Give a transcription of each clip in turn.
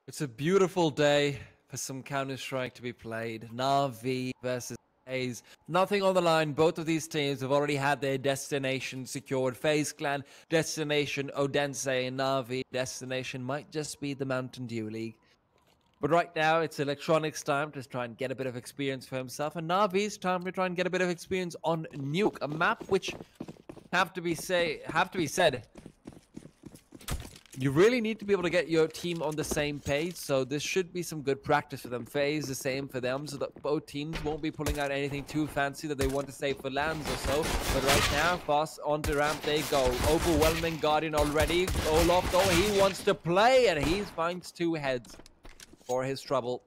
It's a beautiful day for some Counter-Strike to be played. NaVi versus FaZe. Nothing on the line. Both of these teams have already had their destination secured. FaZe Clan, destination Odense, and NaVi, destination might just be the Mountain Dew League. But right now, it's Electronics' time to try and get a bit of experience for himself, and NaVi's time to try and get a bit of experience on Nuke, a map which have to be said, you really need to be able to get your team on the same page, so this should be some good practice for them. FaZe, the same for them, so that both teams won't be pulling out anything too fancy that they want to save for lands or so. But right now, fast onto ramp they go. Overwhelming Guardian already. Olaf, though, he wants to play, and he finds two heads for his trouble.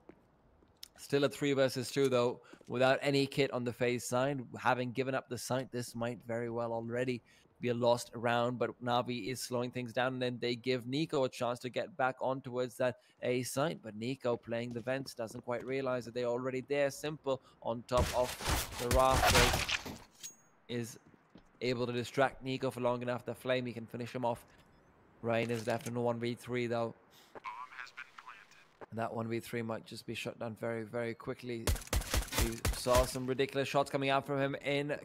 Still a 3 versus 2, though, without any kit on the FaZe side. Having given up the site, this might very well already be a lost round, but NaVi is slowing things down, and then they give Nico a chance to get back on towards that A site, but Nico playing the vents doesn't quite realize that they're already there. Simple on top of the rafters is able to distract Nico for long enough that Flamey can finish him off. Rain is left in a 1v3 though. And that 1v3 might just be shut down very, very quickly. We saw some ridiculous shots coming out from him in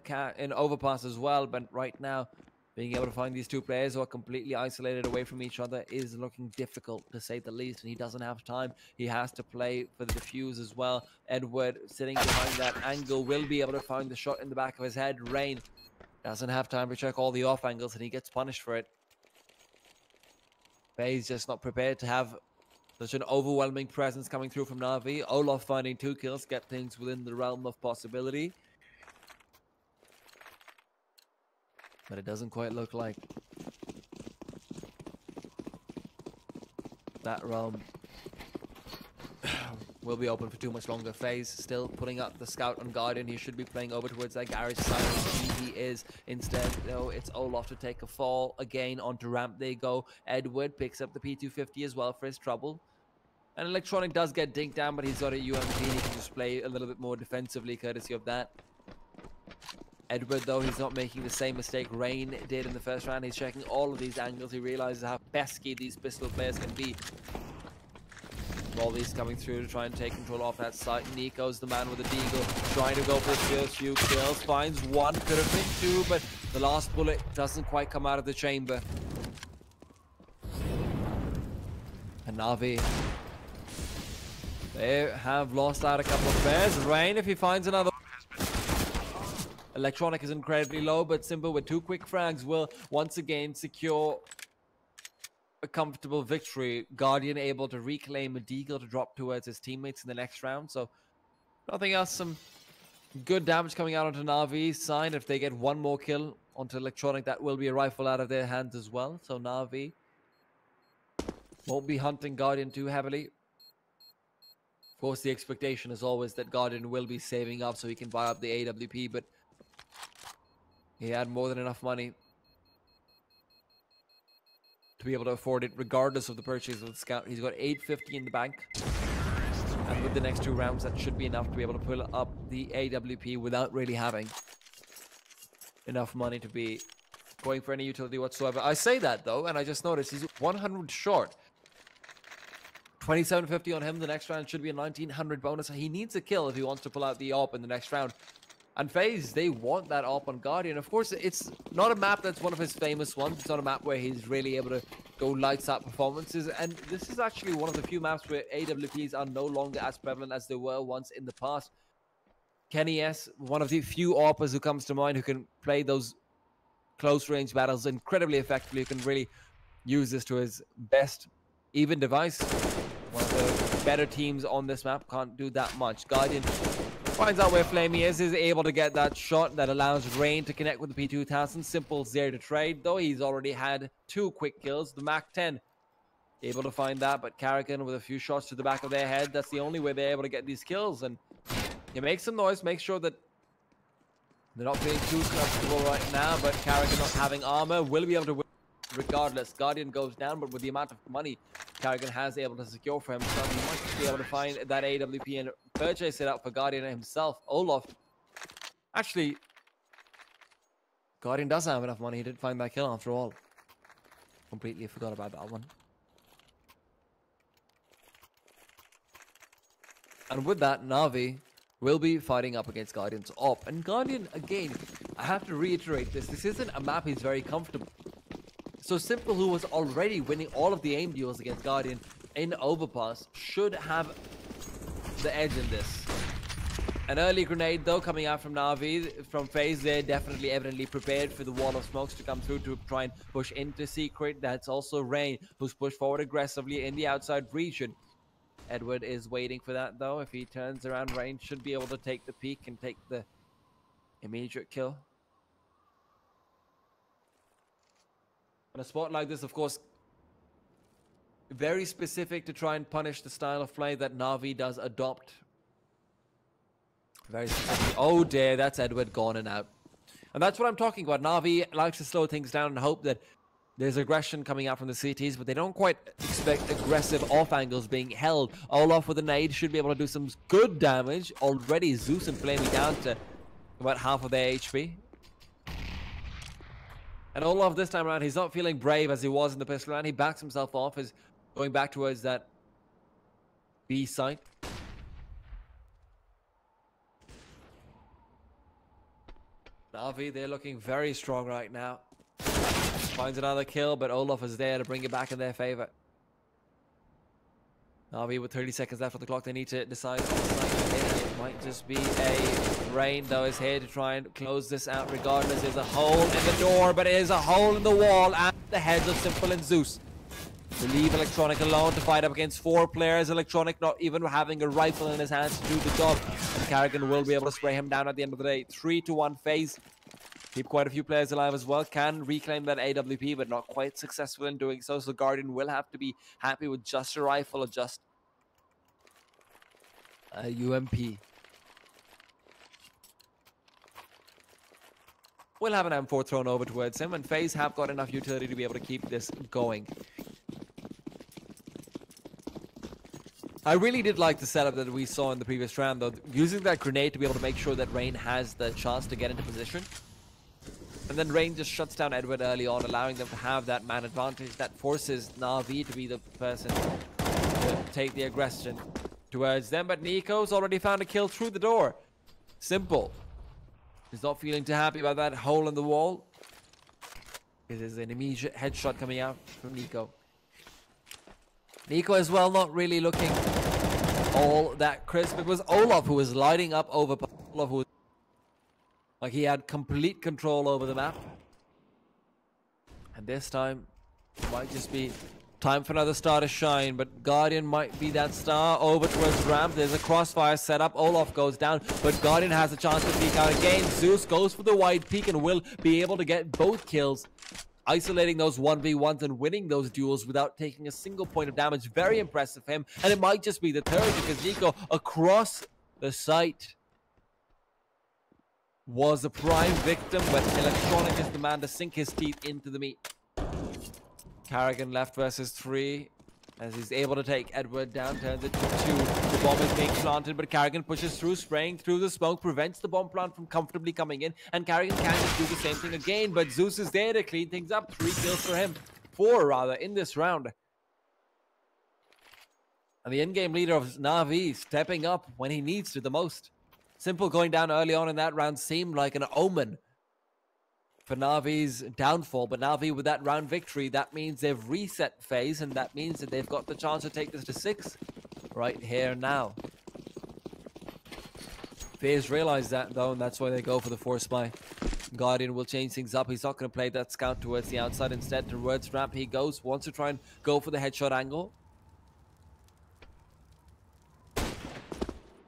overpass as well, but right now, being able to find these two players who are completely isolated away from each other is looking difficult, to say the least, and he doesn't have time. He has to play for the defuse as well. Edward, sitting behind that angle, will be able to find the shot in the back of his head. Rain doesn't have time to check all the off angles, and he gets punished for it. FaZe just not prepared to have such an overwhelming presence coming through from NaVi. Olaf finding 2 kills, get things within the realm of possibility. But it doesn't quite look like that realm will be open for too much longer. FaZe still putting up the scout on Guardian. He should be playing over towards that garage side. He is. Instead, though, it's Olaf to take a fall. Again, onto ramp they go. Edward picks up the P250 as well for his trouble. And Electronic does get dinked down, but he's got a UMP. He can just play a little bit more defensively, courtesy of that. Edward, though, he's not making the same mistake Rain did in the first round. He's checking all of these angles. He realizes how pesky these pistol players can be. All these coming through to try and take control off that site. Nico's the man with the deagle, trying to go for the first few kills. Finds one, could have been 2, but the last bullet doesn't quite come out of the chamber. And NaVi, they have lost out a couple of players. Rain, if he finds another. Electronic is incredibly low, but Simple with 2 quick frags will once again secure a comfortable victory. Guardian able to reclaim a deagle to drop towards his teammates in the next round. So nothing else, some good damage coming out onto NaVi's side. If they get one more kill onto Electronic, that will be a rifle out of their hands as well. So NaVi won't be hunting Guardian too heavily. Of course, the expectation is always that Guardian will be saving up so he can buy up the AWP, but he had more than enough money to be able to afford it regardless of the purchase of the scout. He's got 850 in the bank, and with the next 2 rounds that should be enough to be able to pull up the AWP without really having enough money to be going for any utility whatsoever. I say that though, and I just noticed he's 100 short. 2750 on him. The next round should be a 1900 bonus. He needs a kill if he wants to pull out the AWP in the next round. And FaZe, they want that AWP on Guardian. Of course, it's not a map that's one of his famous ones. It's not a map where he's really able to go lights out performances. And this is actually one of the few maps where AWPs are no longer as prevalent as they were once in the past. Kenny S, one of the few AWPers who comes to mind who can play those close range battles incredibly effectively, who can really use this to his best. Even Device, one of the better teams on this map, can't do that much. Guardian finds out where Flamey is able to get that shot that allows Rain to connect with the P2000. Simple's there to trade, though he's already had 2 quick kills. The Mac 10 able to find that, but Carrigan with a few shots to the back of their head. That's the only way they're able to get these kills, and it makes some noise. Make sure that they're not feeling too comfortable right now, but Carrigan not having armor will be able to win regardless. Guardian goes down, but with the amount of money Carrigan has able to secure for himself, he might be able to find that AWP and purchase it out for Guardian himself. Olaf, actually, Guardian does have enough money. He did find that kill after all. Completely forgot about that one. And with that, NaVi will be fighting up against Guardian's op. And Guardian, again, I have to reiterate this. This isn't a map he's very comfortable. So Simple, who was already winning all of the aim duels against Guardian in Overpass, should have the edge in this. An early grenade, though, coming out from NaVi, from FaZe. They're definitely, evidently prepared for the wall of smokes to come through to try and push into Secret. That's also Rain, who's pushed forward aggressively in the outside region. Edward is waiting for that, though. If he turns around, Rain should be able to take the peek and take the immediate kill. On a spot like this, of course, very specific to try and punish the style of play that NaVi does adopt. Very specific. Oh dear, that's Edward gone and out. And that's what I'm talking about. NaVi likes to slow things down and hope that there's aggression coming out from the CTs, but they don't quite expect aggressive off angles being held. Olaf with a nade should be able to do some good damage. Already Zeus and Flamey down to about half of their HP. And Olaf this time around, he's not feeling brave as he was in the pistol round. He backs himself off, is going back towards that B site. NaVi, they're looking very strong right now. Finds another kill, but Olaf is there to bring it back in their favor. NaVi with 30 seconds left on the clock, they need to decide on the site. It might just be a Rain, though, is here to try and close this out regardless. There's a hole in the door, but it is a hole in the wall at the heads of Simple and Zeus. To leave Electronic alone to fight up against 4 players. Electronic not even having a rifle in his hands to do the job. And Carrigan will be able to spray him down at the end of the day. 3-1 FaZe. Keep quite a few players alive as well. Can reclaim that AWP, but not quite successful in doing so. So Guardian will have to be happy with just a rifle or just a UMP. We'll have an M4 thrown over towards him, and FaZe have got enough utility to be able to keep this going. I really did like the setup that we saw in the previous round, though. Using that grenade to be able to make sure that Rain has the chance to get into position. And then Rain just shuts down Edward early on, allowing them to have that man advantage. That forces NaVi to be the person to take the aggression towards them. But Nico's already found a kill through the door. Simple. He's not feeling too happy about that hole in the wall. It is an immediate headshot coming out from Nico. Nico as well not really looking all that crisp. It was Olaf who was lighting up over Olaf, who like he had complete control over the map. And this time it might just be time for another star to shine, but Guardian might be that star. Over towards ramp, there's a crossfire set up. Olaf goes down, but Guardian has a chance to peek out again. Zeus goes for the wide peek and will be able to get both kills, isolating those 1v1s and winning those duels without taking a single point of damage. Very impressive of him, and it might just be the third, because Nico across the site was a prime victim, but Electronic is the man to sink his teeth into the meat. Carrigan left versus 3 as he's able to take Edward down, turns it to 2. The bomb is being planted, but Carrigan pushes through, spraying through the smoke, prevents the bomb plant from comfortably coming in, and Carrigan can just do the same thing again, but Zeus is there to clean things up. 3 kills for him, 4 rather, in this round. And the in-game leader of NaVi stepping up when he needs to the most. Simple going down early on in that round seemed like an omen for NaVi's downfall, but NaVi with that round victory, that means they've reset FaZe, and that means that they've got the chance to take this to 6 right here now. FaZe realize that, though, and that's why they go for the force spy. Guardian will change things up. He's not going to play that scout towards the outside. Instead, towards ramp he goes. Wants to try and go for the headshot angle.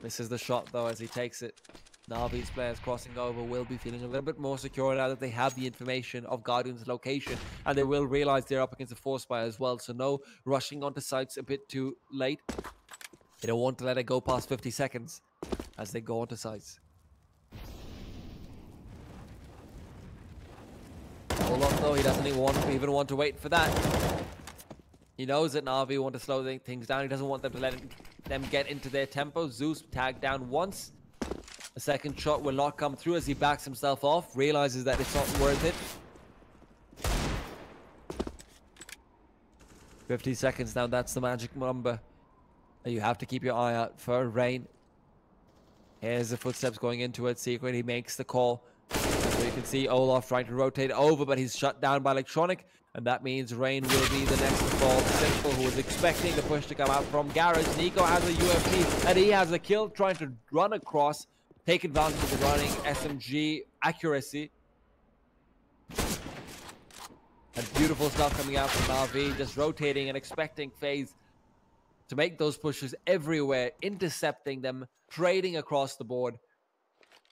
Misses the shot, though, as he takes it. NaVi's players crossing over will be feeling a little bit more secure now that they have the information of Guardian's location, and they will realize they're up against a force spy as well, so no rushing onto sites a bit too late. They don't want to let it go past 50 seconds as they go onto sites. Olaf, though, he doesn't even want to wait for that. He knows that NaVi want to slow things down. He doesn't want them to let them get into their tempo. Zeus tagged down once. The second shot will not come through as he backs himself off, realizes that it's not worth it. 50 seconds now, that's the magic number You have to keep your eye out for Rain. Here's the footsteps going into it. Secret, he makes the call. So you can see Olaf trying to rotate over, but he's shut down by Electronic. And that means Rain will be the next to fall. Simple, who was expecting the push to come out from Garage. Nico has a UMP, and he has a kill trying to run across, take advantage of the running SMG accuracy. And beautiful stuff coming out from NaVi, just rotating and expecting FaZe to make those pushes everywhere, intercepting them, trading across the board.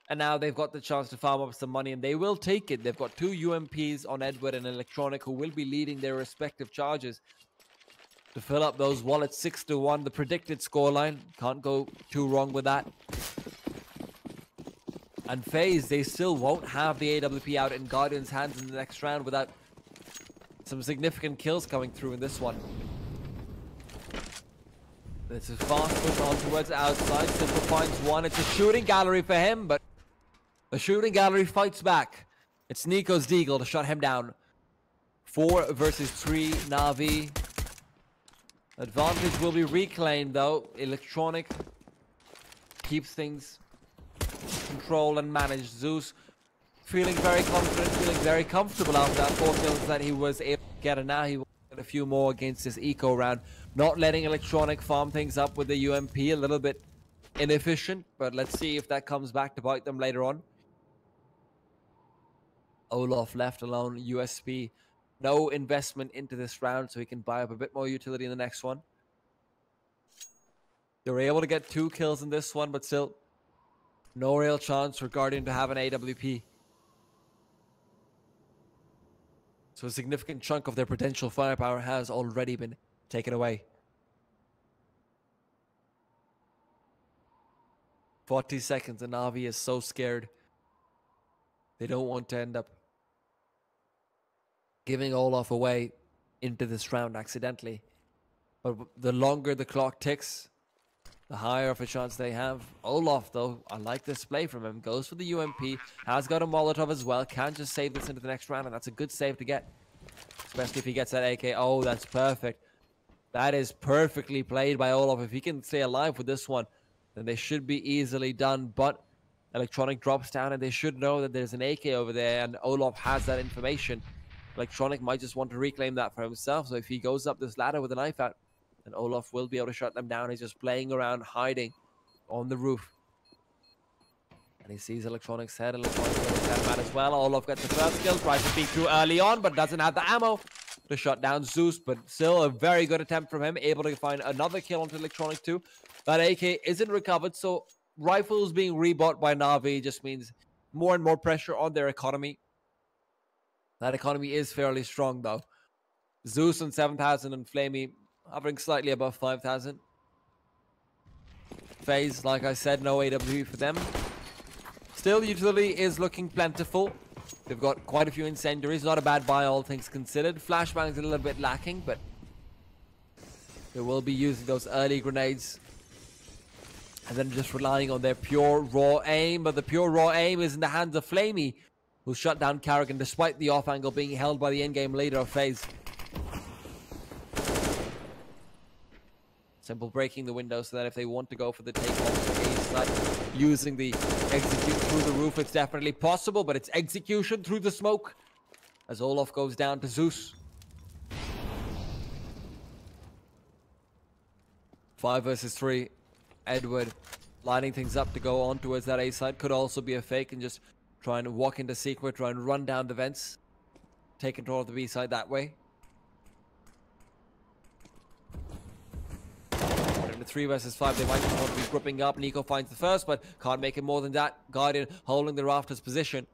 And now they've got the chance to farm up some money, and they will take it. They've got 2 UMPs on Edward and Electronic, who will be leading their respective charges to fill up those wallets. 6-1, the predicted scoreline. Can't go too wrong with that. And FaZe, they still won't have the AWP out in Guardian's hands in the next round without some significant kills coming through in this one. This is fast push on towards outside. Simple finds one. It's a shooting gallery for him, but the shooting gallery fights back. It's Nico's Deagle to shut him down. 4 versus 3, NaVi. Advantage will be reclaimed though. Electronic keeps things controlled and managed. Zeus feeling very confident, feeling very comfortable after that 4 kills that he was able to get, and now he will get a few more against this eco round. Not letting Electronic farm things up with the UMP, a little bit inefficient, but let's see if that comes back to bite them later on. Olaf left alone, USP. No investment into this round, so he can buy up a bit more utility in the next one. They were able to get 2 kills in this one, but still no real chance for Guardian to have an AWP. So a significant chunk of their potential firepower has already been taken away. 40 seconds, and NaVi is so scared. They don't want to end up giving Olaf away into this round accidentally. But the longer the clock ticks, the higher of a chance they have. Olaf, though, I like this play from him. Goes for the UMP, has got a Molotov as well. Can just save this into the next round, and that's a good save to get. Especially if he gets that AK. Oh, that's perfect. That is perfectly played by Olaf. If he can stay alive with this one, then they should be easily done. But Electronic drops down, and they should know that there's an AK over there, and Olaf has that information. Electronic might just want to reclaim that for himself. So if he goes up this ladder with a knife out, then Olaf will be able to shut them down. He's just playing around, hiding on the roof. And he sees Electronic's head. Electronic's going to stand mad as well. Olaf gets the first kill, tries to peek too early on, but doesn't have the ammo to shut down Zeus. But still a very good attempt from him, able to find another kill onto Electronic too. That AK isn't recovered, so rifles being rebought by NaVi just means more and more pressure on their economy. That economy is fairly strong though. Zeus on 7,000 and Flamey hovering slightly above 5,000. FaZe, like I said, no AW for them. Still, utility is looking plentiful. They've got quite a few incendiaries. Not a bad buy, all things considered. Flashbang's a little bit lacking, but they will be using those early grenades. And then just relying on their pure raw aim. But the pure raw aim is in the hands of Flamey, who shut down Karrigan despite the off angle being held by the in-game leader of FaZe. Simple breaking the window so that if they want to go for the takeoff, using the execute through the roof, it's definitely possible, but it's execution through the smoke as Olaf goes down to Zeus. 5 versus 3. Edward lining things up to go on towards that A side. Could also be a fake and just try and walk into secret, try and run down the vents. Take control of the B side that way. In the 3 versus 5, they might just want to be gripping up. Nico finds the first, but can't make it more than that. Guardian holding the rafters position.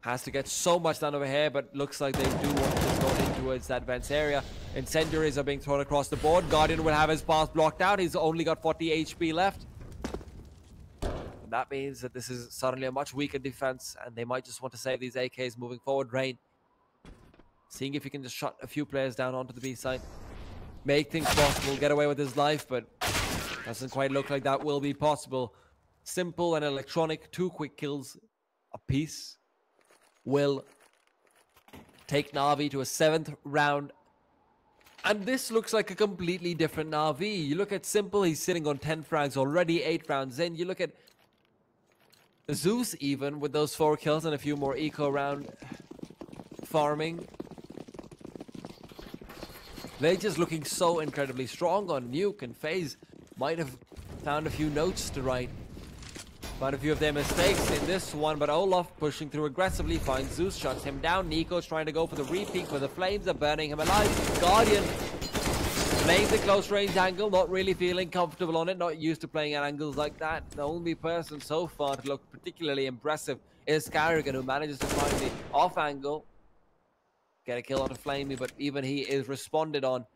Has to get so much done over here, but looks like they do want to just go in towards that vents area. Incendiaries are being thrown across the board. Guardian will have his path blocked out. He's only got 40 HP left. And that means that this is suddenly a much weaker defense, and they might just want to save these AKs moving forward. Rain, seeing if he can just shut a few players down onto the B side. Make things possible, get away with his life, but doesn't quite look like that will be possible. Simple and Electronic, 2 quick kills apiece will take NaVi to a 7th round And this looks like a completely different NaVi. You look at Simple, he's sitting on 10 frags already, 8 rounds in. You look at Zeus even with those 4 kills and a few more eco round farming. They're just looking so incredibly strong on Nuke, and FaZe might have found a few notes to write. Found a few of their mistakes in this one, but Olaf pushing through aggressively, finds Zeus, shuts him down. Nico's trying to go for the repeat, but the flames are burning him alive. Guardian playing the close range angle, not really feeling comfortable on it, not used to playing at angles like that. The only person so far to look particularly impressive is Carrigan, who manages to find the off angle. Get a kill on a Flamey, but even he is responded on.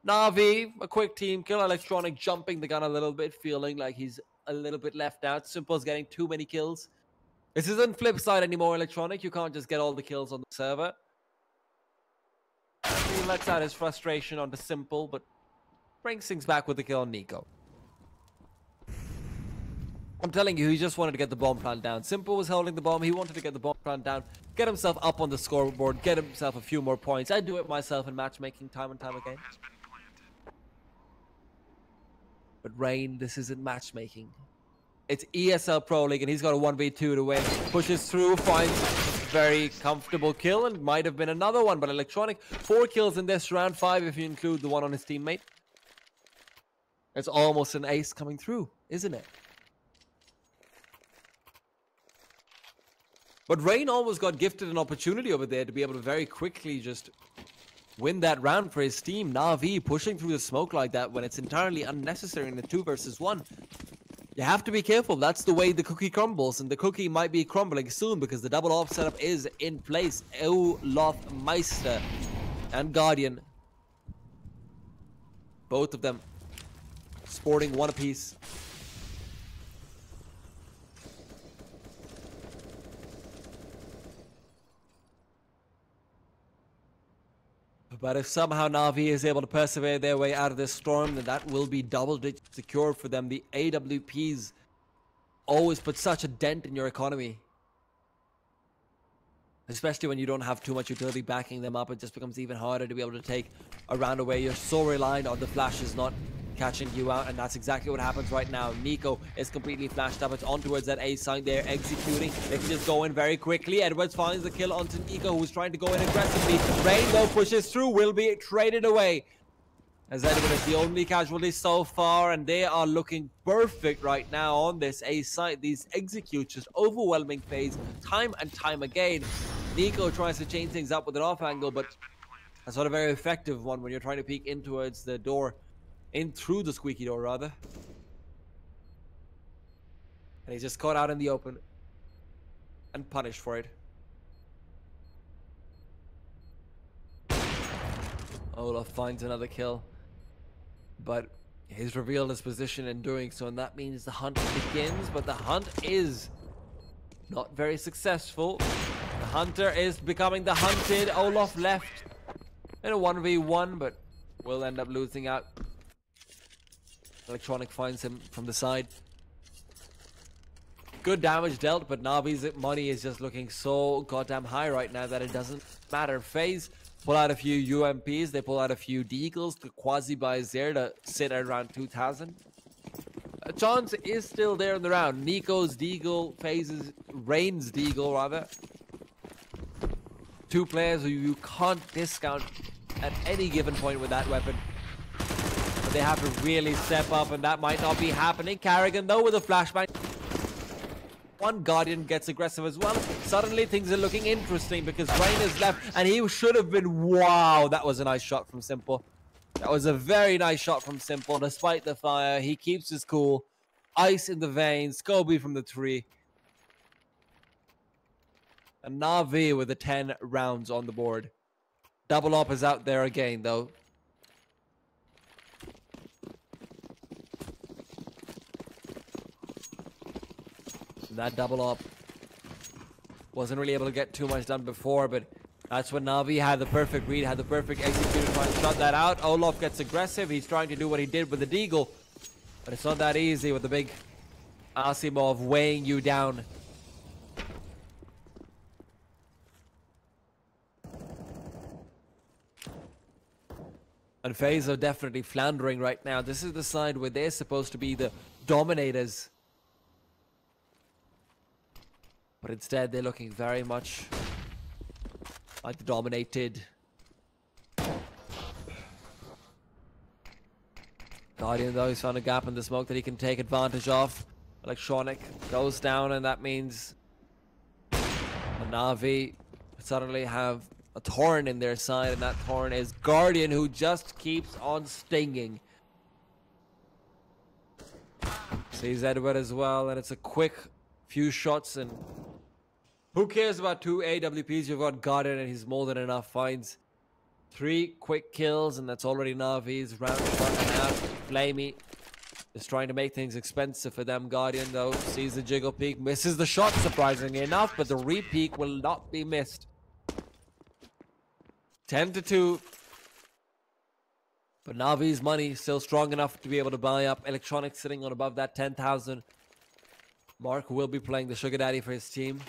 NaVi, a quick team kill. Electronic jumping the gun a little bit, feeling like he's a little bit left out. Simple's getting too many kills. This isn't flip side anymore, Electronic. You can't just get all the kills on the server. He lets out his frustration onto Simple, but brings things back with the kill on Nico. I'm telling you, he just wanted to get the bomb plant down. Simple was holding the bomb. He wanted to get the bomb plant down, get himself up on the scoreboard, get himself a few more points. I do it myself in matchmaking time and time again. But Rain, this isn't matchmaking. It's ESL Pro League, and he's got a 1v2 to win. Pushes through, finds very comfortable kill, and might have been another one. But Electronic, 4 kills in this round, 5 if you include the one on his teammate. It's almost an ace coming through, isn't it? But Rain almost got gifted an opportunity over there to be able to very quickly just win that round for his team. NaVi pushing through the smoke like that when it's entirely unnecessary in a 2 versus 1. You have to be careful. That's the way the cookie crumbles, and the cookie might be crumbling soon because the double off setup is in place. Olaf Meister and Guardian, both of them sporting 1 apiece. But if somehow NaVi is able to persevere their way out of this storm, then that will be double-digit secure for them. The AWPs always put such a dent in your economy. Especially when you don't have too much utility backing them up, it just becomes even harder to be able to take a round away. You're so reliant on the flashes not catching you out, and that's exactly what happens right now. Nico is completely flashed up. It's on towards that A side. They're executing. They can just go in very quickly. Edwards finds the kill onto Nico, who's trying to go in aggressively. Rainbow pushes through, will be traded away, as Edward is the only casualty so far, and they are looking perfect right now on this A side. These executes just overwhelming FaZe time and time again. Nico tries to change things up with an off angle, but that's not a very effective one when you're trying to peek in towards the door. In through the squeaky door, rather. And he's just caught out in the open and punished for it. Olaf finds another kill, but he's revealed his position in doing so, and that means the hunt begins. But the hunt is not very successful. The hunter is becoming the hunted. Olaf left in a 1v1, but will end up losing out. Electronic finds him from the side. Good damage dealt, but NaVi's money is just looking so goddamn high right now that it doesn't matter. FaZe pull out a few UMPs, they pull out a few Deagles. The quasi buys there to sit at around 2,000. A chance is still there in the round. Nico's Deagle, FaZe's Rain's Deagle rather. 2 players who you can't discount at any given point with that weapon. They have to really step up, and that might not be happening. Carrigan, though, with a flashbang. One Guardian gets aggressive as well. Suddenly, things are looking interesting because Rain is left, and he should have been... Wow, that was a nice shot from Simple. That was a very nice shot from Simple. Despite the fire, he keeps his cool. Ice in the veins. Scobie from the tree. And NaVi with the 10 rounds on the board. Double up is out there again, though. That double up wasn't really able to get too much done before, but that's when NaVi had the perfect read, had the perfect execution, trying to shut that out. Olaf gets aggressive. He's trying to do what he did with the Deagle, but it's not that easy with the big Asimov weighing you down. And FaZe are definitely floundering right now. This is the side where they're supposed to be the dominators. But instead, they're looking very much like the dominated. Guardian, though, he's found a gap in the smoke that he can take advantage of. Electronic goes down, and that means NaVi suddenly have a thorn in their side, and that thorn is Guardian, who just keeps on stinging. Sees Edward as well, and it's a quick few shots, and who cares about 2 AWPs? You've got Guardian, and he's more than enough. Finds 3 quick kills, and that's already NaVi's round shot and a half. Flamey is trying to make things expensive for them. Guardian, though, sees the jiggle peek, misses the shot, surprisingly enough, but the re-peek will not be missed. 10-2. But NaVi's money still strong enough to be able to buy up. Electronic sitting on above that 10,000 mark, will be playing the sugar daddy for his team.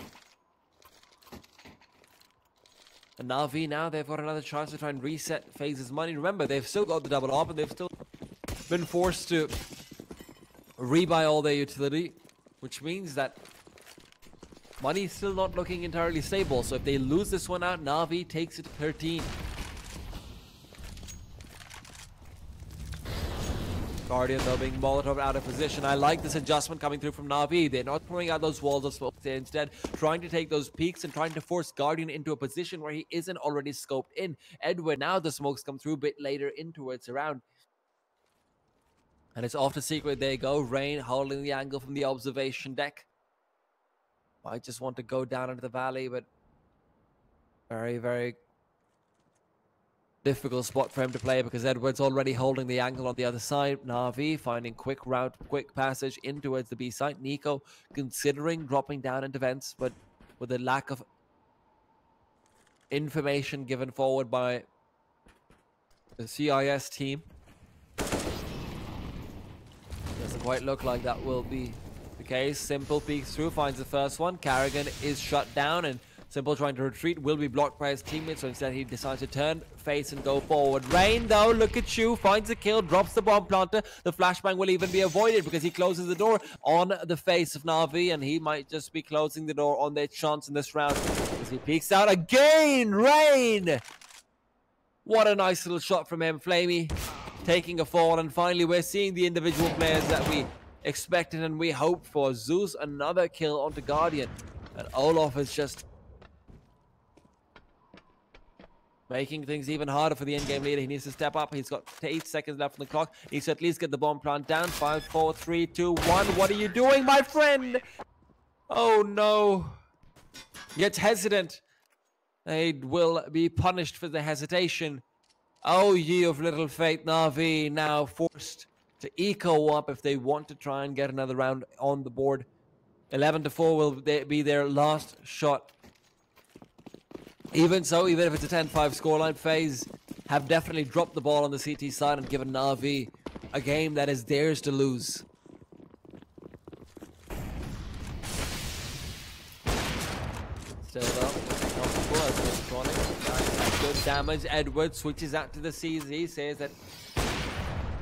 And NaVi now, they've got another chance to try and reset FaZe's money. Remember, they've still got the double up, and they've still been forced to rebuy all their utility, which means that money is still not looking entirely stable. So if they lose this one out, NaVi takes it to 13. Guardian, though, being Molotov out of position. I like this adjustment coming through from NaVi. They're not throwing out those walls of smoke. They're instead trying to take those peaks and trying to force Guardian into a position where he isn't already scoped in. Edward, now the smokes come through a bit later in towards around. And it's off to secret. They go. Rain holding the angle from the observation deck. Might just want to go down into the valley, but very, very difficult spot for him to play because Edward's already holding the angle on the other side. NaVi finding quick route, quick passage in towards the B side. Nico considering dropping down into vents, but with a lack of information given forward by the CIS team, doesn't quite look like that will be the case. Simple peeks through, finds the first one. Carrigan is shut down, and Simple trying to retreat will be blocked by his teammates, so instead he decides to turn face and go forward. Rain, though, look at you, finds a kill, drops the bomb planter. The flashbang will even be avoided because he closes the door on the face of NaVi, and he might just be closing the door on their chance in this round as he peeks out again. Rain! What a nice little shot from him. Flamey taking a fall, and finally we're seeing the individual players that we expected and we hoped for. Zeus, another kill onto Guardian, and Olaf is just making things even harder for the in-game leader. He needs to step up. He's got 8 seconds left on the clock. He needs to at least get the bomb plant down. 5, 4, 3, 2, 1. What are you doing, my friend? Oh no. Gets hesitant. They will be punished for the hesitation. Oh, ye of little faith. NaVi now forced to eco up if they want to try and get another round on the board. 11-4 will be their last shot. Even so, even if it's a 10-5 scoreline, FaZe have definitely dropped the ball on the CT side and given NaVi a game that is theirs to lose. Still though, comfortable as Electronic. Good damage. Edward switches out to the CZ, says that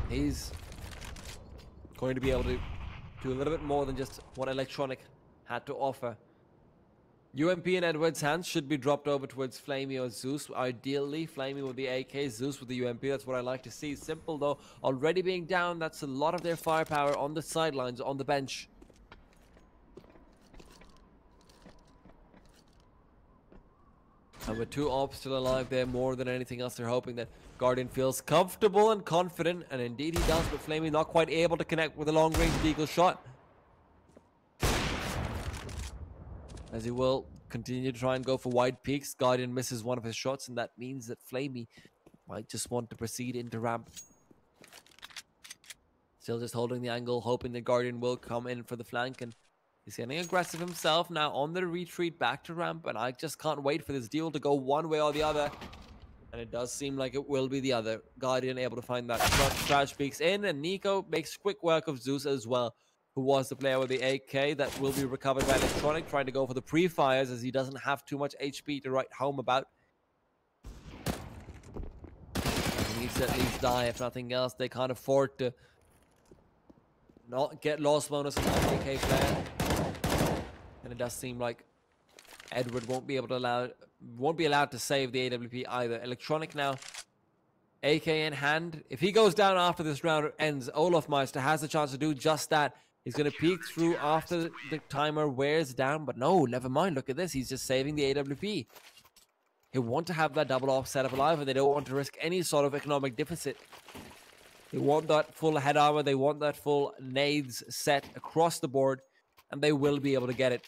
he's going to be able to do a little bit more than just what Electronic had to offer. UMP in Edward's hands should be dropped over towards Flamey or Zeus. Ideally, Flamey with the AK, Zeus with the UMP. That's what I like to see. Simple, though, already being down. That's a lot of their firepower on the sidelines, on the bench. And with 2 ops still alive there, more than anything else, they're hoping that Guardian feels comfortable and confident. And indeed he does, but Flamey not quite able to connect with a long-range deagle shot, as he will continue to try and go for wide peaks. Guardian misses one of his shots, and that means that Flamey might just want to proceed into ramp. Still just holding the angle, hoping that Guardian will come in for the flank, and he's getting aggressive himself now on the retreat back to ramp, and I just can't wait for this deal to go one way or the other. And it does seem like it will be the other. Guardian able to find that shot. Crash peeks in, and Nico makes quick work of Zeus as well, who was the player with the AK that will be recovered by Electronic, trying to go for the pre-fires as he doesn't have too much HP to write home about. He needs to to at least die. If nothing else, they can't afford to not get loss bonus on the AK player. And it does seem like Edward won't be allowed to save the AWP either. Electronic now, AK in hand. If he goes down after this round ends, Olofmeister has the chance to do just that. He's going to peek through after the timer wears down, but no, never mind. Look at this. He's just saving the AWP. They want to have that double off set up alive, and they don't want to risk any sort of economic deficit. They want that full head armor. They want that full nades set across the board, and they will be able to get it.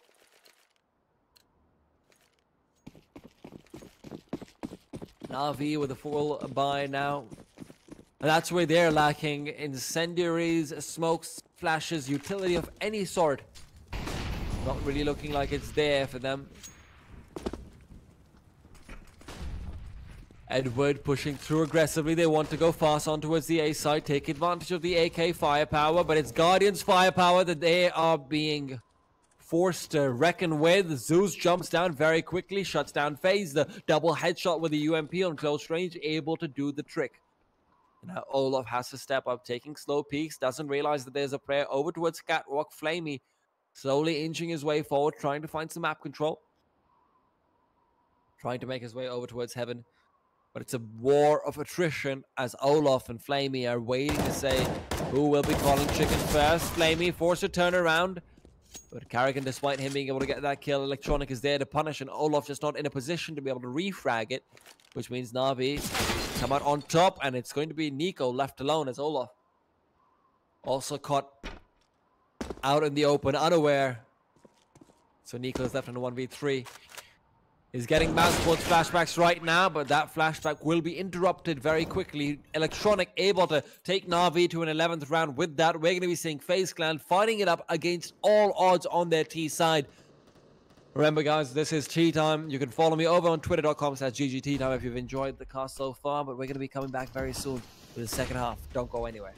NaVi with a full buy now. And that's where they're lacking. Incendiaries, smokes, flashes, utility of any sort. Not really looking like it's there for them. Edward pushing through aggressively. They want to go fast on towards the A side, take advantage of the AK firepower, but it's Guardian's firepower that they are being forced to reckon with. Zeus jumps down very quickly, shuts down FaZe. The double headshot with the UMP on close range, able to do the trick. Now Olaf has to step up, taking slow peeks, doesn't realize that there's a player over towards Catwalk. Flamey slowly inching his way forward, trying to find some map control. Trying to make his way over towards Heaven. But it's a war of attrition as Olaf and Flamey are waiting to say who will be calling chicken first. Flamey forced to turn around. But Carrigan, despite him being able to get that kill, Electronic is there to punish, and Olaf just not in a position to be able to refrag it, which means NaVi come out on top, and it's going to be Nico left alone as Olaf also caught out in the open, unaware. So Nico is left in a 1v3. He's getting mouse towards flashbacks right now, but that flashback will be interrupted very quickly. Electronic able to take NaVi to an 11th round. With that, we're going to be seeing FaZe Clan fighting it up against all odds on their T side. Remember, guys, this is Tea Time. You can follow me over on twitter.com/GGTeatime if you've enjoyed the cast so far, but we're going to be coming back very soon with the second half. Don't go anywhere.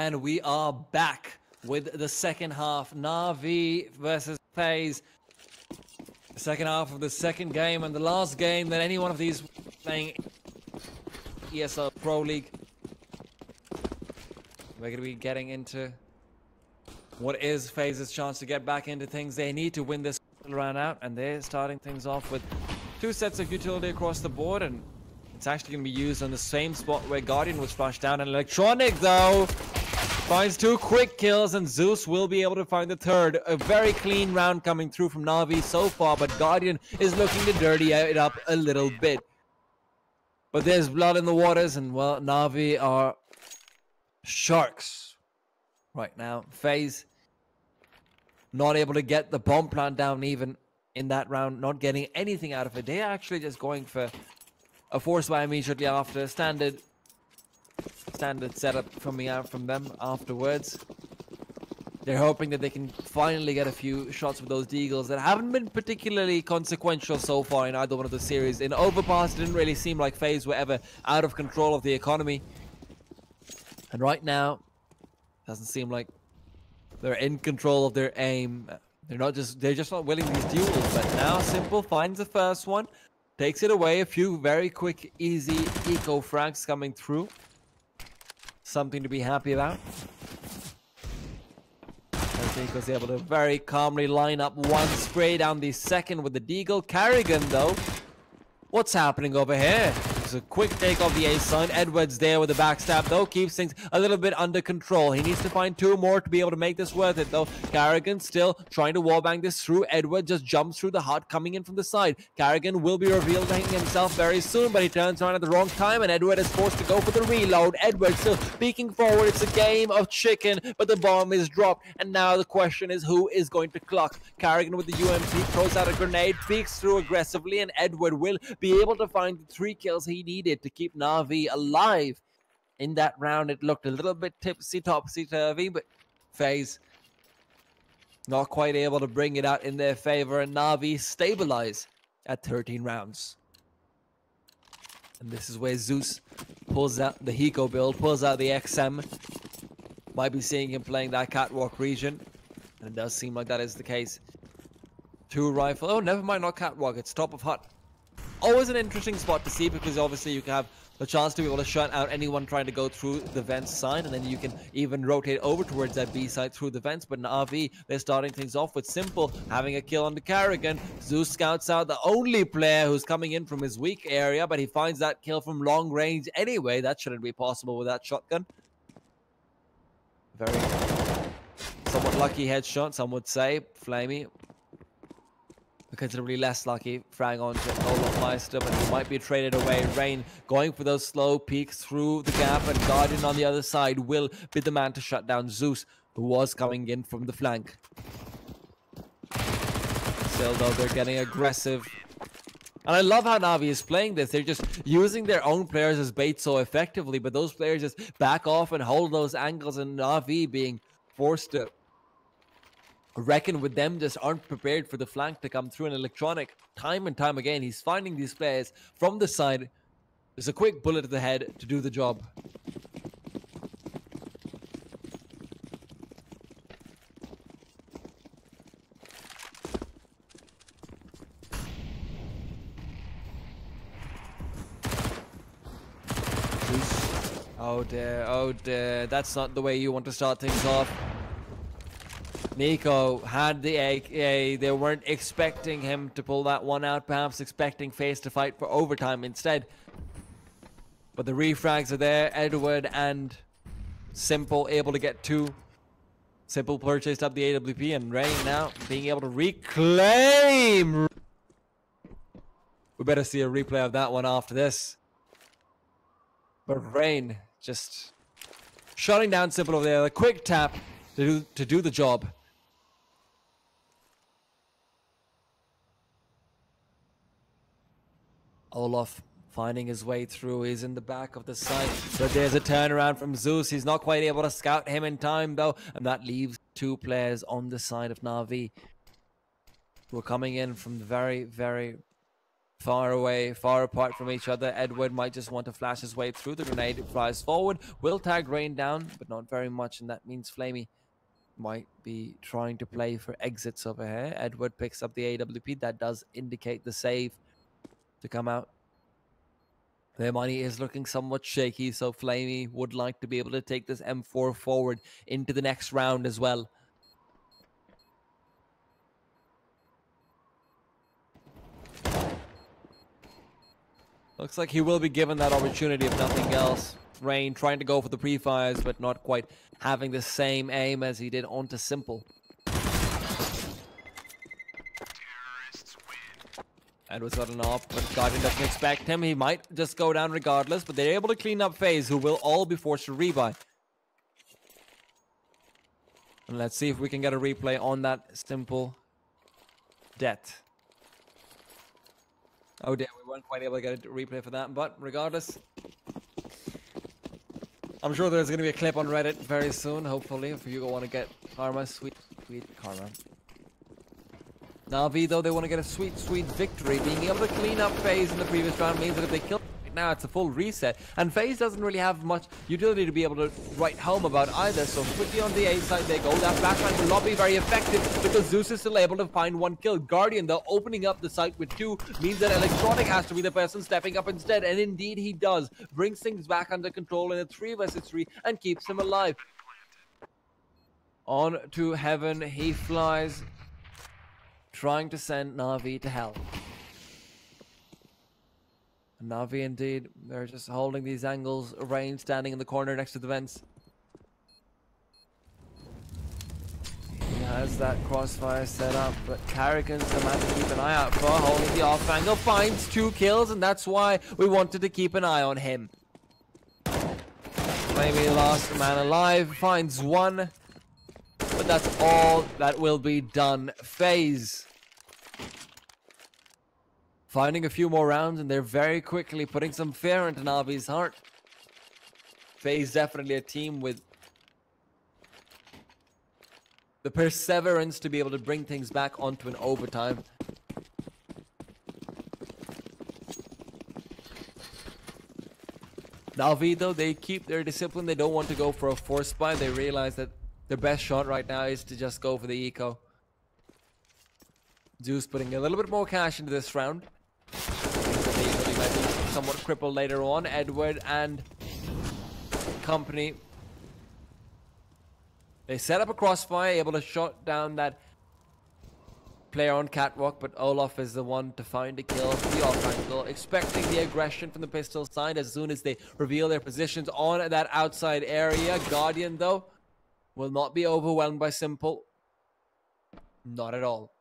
And we are back with the second half. NaVi versus FaZe. The second half of the second game and the last game that any one of these playing ESL Pro League. We're going to be getting into what is FaZe's chance to get back into things. They need to win this round out, and they're starting things off with 2 sets of utility across the board, and it's actually going to be used on the same spot where Guardian was flushed down. And Electronic, though, finds 2 quick kills, and Zeus will be able to find the third. A very clean round coming through from NaVi so far, but Guardian is looking to dirty it up a little bit. But there's blood in the waters, and, well, NaVi are sharks right now. FaZe not able to get the bomb plant down even in that round, not getting anything out of it. They're actually just going for a force buy immediately after. Standard setup coming out from them afterwards. They're hoping that they can finally get a few shots with those deagles that haven't been particularly consequential so far in either one of the series. In Overpass, it didn't really seem like FaZe were ever out of control of the economy. And right now, doesn't seem like they're in control of their aim. They're just not winning these duels. But now Simple finds the first one, takes it away. A few very quick, easy eco frags coming through. Something to be happy about. Nico's able to very calmly line up one spray down the second with the deagle. Carrigan, though, what's happening over here? A quick take off the ace sign. Edwards there with the backstab, though, keeps things a little bit under control. He needs to find 2 more to be able to make this worth it, though. Carrigan still trying to wallbang this through. Edwards just jumps through the hut coming in from the side. Carrigan will be revealing himself very soon, but he turns around at the wrong time, and Edward is forced to go for the reload. Edwards still peeking forward. It's a game of chicken, but the bomb is dropped, and now the question is who is going to clock. Carrigan with the UMP throws out a grenade, peeks through aggressively, and Edward will be able to find the 3 kills he needed to keep NaVi alive. In that round, it looked a little bit topsy-turvy, but FaZe not quite able to bring it out in their favor, and NaVi stabilize at 13 rounds. And this is where Zeus pulls out the Hiko build, pulls out the XM. Might be seeing him playing that catwalk region, and it does seem like that is the case. 2 rifle. Oh, never mind, not catwalk, it's top of hut. Always an interesting spot to see, because obviously you can have the chance to be able to shut out anyone trying to go through the vents side, and then you can even rotate over towards that B side through the vents. But NaVi, they're starting things off with Simple having a kill on the Carrigan. Zeus scouts out the only player who's coming in from his weak area, but he finds that kill from long range anyway. That shouldn't be possible with that shotgun. Very somewhat lucky headshot, some would say. Flamey, considerably less lucky, frag on to Olaf Meister, but he might be traded away. Rain going for those slow peeks through the gap, and Guardian on the other side will be the man to shut down Zeus, who was coming in from the flank. Still, though, they're getting aggressive. And I love how NaVi is playing this. They're just using their own players as bait so effectively, but those players just back off and hold those angles, and NaVi being forced to reckon with them, just aren't prepared for the flank to come through. An Electronic, time and time again, he's finding these players from the side. There's a quick bullet to the head to do the job. Oh dear, that's not the way you want to start things off. Nico had the AK. They weren't expecting him to pull that one out, perhaps expecting FaZe to fight for overtime instead. But the refrags are there. Edward and Simple able to get 2. Simple purchased up the AWP, and Rain now being able to reclaim. We better see a replay of that one after this. But Rain just shutting down Simple over there. A quick tap to do the job. Olaf finding his way through. He's in the back of the site, but there's a turnaround from Zeus. He's not quite able to scout him in time, though, and that leaves 2 players on the side of NaVi, who are coming in from the very, very Far away, far apart from each other. Edward might just want to flash his way through. The grenade flies forward. Will tag Rain down, but not very much, and that means Flamey might be trying to play for exits over here. Edward picks up the AWP. That does indicate the save to come out. Their money is looking somewhat shaky, so Flamey would like to be able to take this M4 forward into the next round as well. Looks like he will be given that opportunity if nothing else. Rain trying to go for the pre-fires, but not quite having the same aim as he did onto Simple. Edward's got an op, but Guardian doesn't expect him. He might just go down regardless, but they're able to clean up FaZe, who will all be forced to rebuy. And let's see if we can get a replay on that Simple death. Oh dear, we weren't quite able to get a replay for that, but regardless, I'm sure there's going to be a clip on Reddit very soon, hopefully, if you want to get karma. Sweet, sweet karma. NaVi, though, they want to get a sweet, sweet victory. Being able to clean up FaZe in the previous round means that if they kill right now, it's a full reset. And FaZe doesn't really have much utility to be able to write home about either. So quickly on the A side they go. That flashbang will not be very effective because Zeus is still able to find one kill. Guardian, though, opening up the site with 2 means that Electronic has to be the person stepping up instead. And indeed he does. Brings things back under control in a 3 vs 3 and keeps him alive. On to heaven he flies, trying to send NaVi to hell. NaVi indeed, they're just holding these angles. Rain standing in the corner next to the vents. He has that crossfire set up, but Carrigan's the man to keep an eye out for, holding the off angle, finds 2 kills, and that's why we wanted to keep an eye on him. Maybe last man alive, finds 1, but that's all that will be done. FaZe finding a few more rounds, and they're very quickly putting some fear into NaVi's heart. FaZe definitely a team with the perseverance to be able to bring things back onto an overtime. NaVi, though, they keep their discipline. They don't want to go for a force buy. They realize that their best shot right now is to just go for the eco. Zeus putting a little bit more cash into this round. He might be somewhat crippled later on. Edward and company, they set up a crossfire, able to shut down that player on catwalk, but Olaf is the one to find a kill from the off angle, expecting the aggression from the pistol side as soon as they reveal their positions on that outside area. Guardian, though, will not be overwhelmed by Simple. Not at all.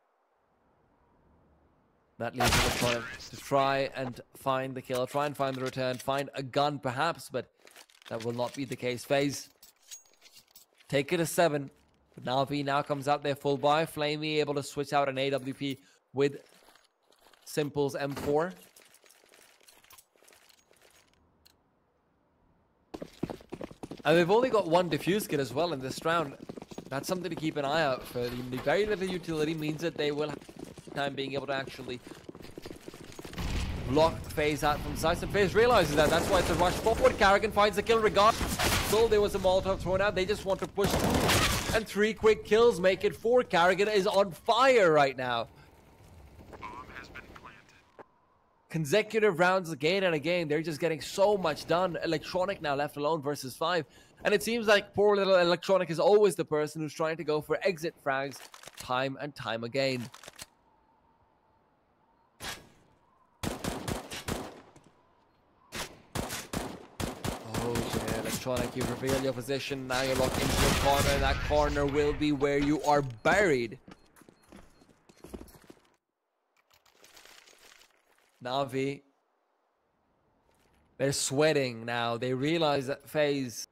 That leaves Electronic to try and find the kill, try and find the return, find a gun perhaps, but that will not be the case. FaZe take it a 7. But NaVi now comes out there full buy. Flamey able to switch out an AWP with Simple's M4. And they've only got 1 defuse kit as well in this round. That's something to keep an eye out for. The very little utility means that they will have time being able to actually block FaZe out from sight, and FaZe realizes that. That's why it's a rush forward. Carrigan finds the kill regardless. So there was a Molotov thrown out. They just want to push through, and 3 quick kills make it 4. Carrigan is on fire right now. Bomb has been planted. Consecutive rounds again and again. They're just getting so much done. Electronic now left alone versus 5. And it seems like poor little Electronic is always the person who's trying to go for exit frags time and time again. Electronic, you reveal your position. Now you're locked into a corner. That corner will be where you are buried. NaVi, they're sweating now. They realize that FaZe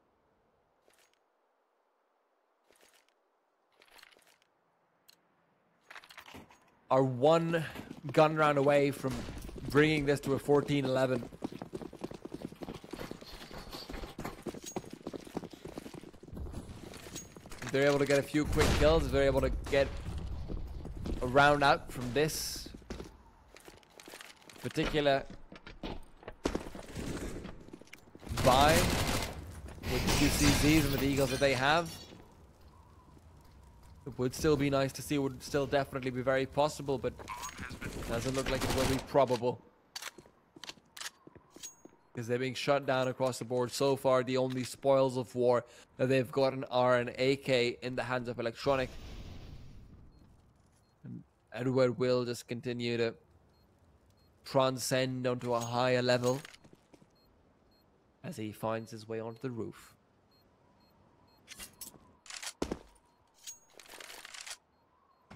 are 1 gun round away from bringing this to a 14-11. If they're able to get a few quick kills, if they're able to get a round out from this, particular buy with the QCZs and the Eagles that they have. It would still be nice to see, would still definitely be very possible, but doesn't look like it will be probable. Because they're being shut down across the board so far. The only spoils of war that they've gotten are an AK in the hands of Electronic. And Edward will just continue to transcend onto a higher level as he finds his way onto the roof.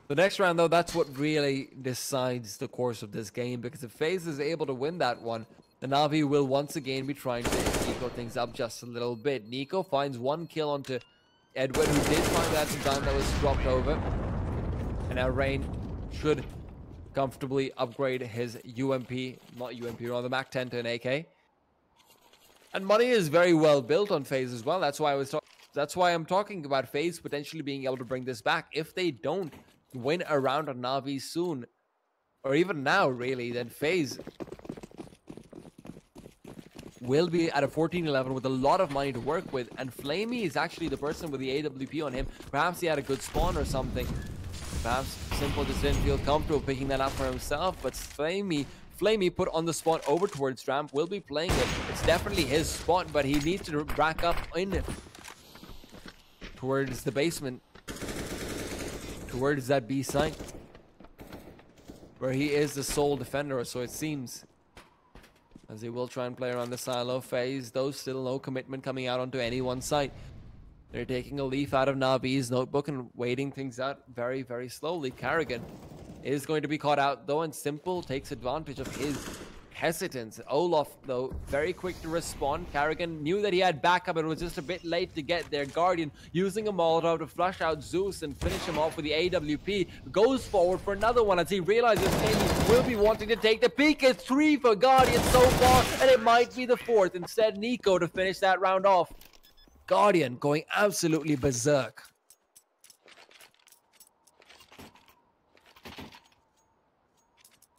The next round, though, that's what really decides the course of this game, because if FaZe is able to win that one, the NaVi will once again be trying to eco things up just a little bit. Nico finds one kill onto Edward, who did find that gun that was dropped over. And now Rain should comfortably upgrade his rather MAC-10 to an AK. And money is very well built on FaZe as well. That's why I'm talking about FaZe potentially being able to bring this back. If they don't win a round on NaVi soon, or even now really, then FaZe will be at a 14-11 with a lot of money to work with. And Flamey is actually the person with the AWP on him. Perhaps he had a good spawn or something. Perhaps Simple just didn't feel comfortable picking that up for himself. But Flamey put on the spot over towards Ramp, will be playing it. It's definitely his spot, but he needs to back up in towards the basement, towards that B site, where he is the sole defender, or so it seems. As he will try and play around the silo phase, though still no commitment coming out onto any one site. They're taking a leaf out of Navi's notebook and waiting things out very, very slowly. Karrigan is going to be caught out, though, and Simple takes advantage of his hesitance. Olof, though, very quick to respond. Karrigan knew that he had backup, but it was just a bit late to get there. Guardian using a Molotov to flush out Zeus and finish him off with the AWP. Goes forward for another one as he realizes maybe will be wanting to take the peak. It's 3 for Guardian so far, and it might be the 4th. Instead, Nico to finish that round off. Guardian going absolutely berserk.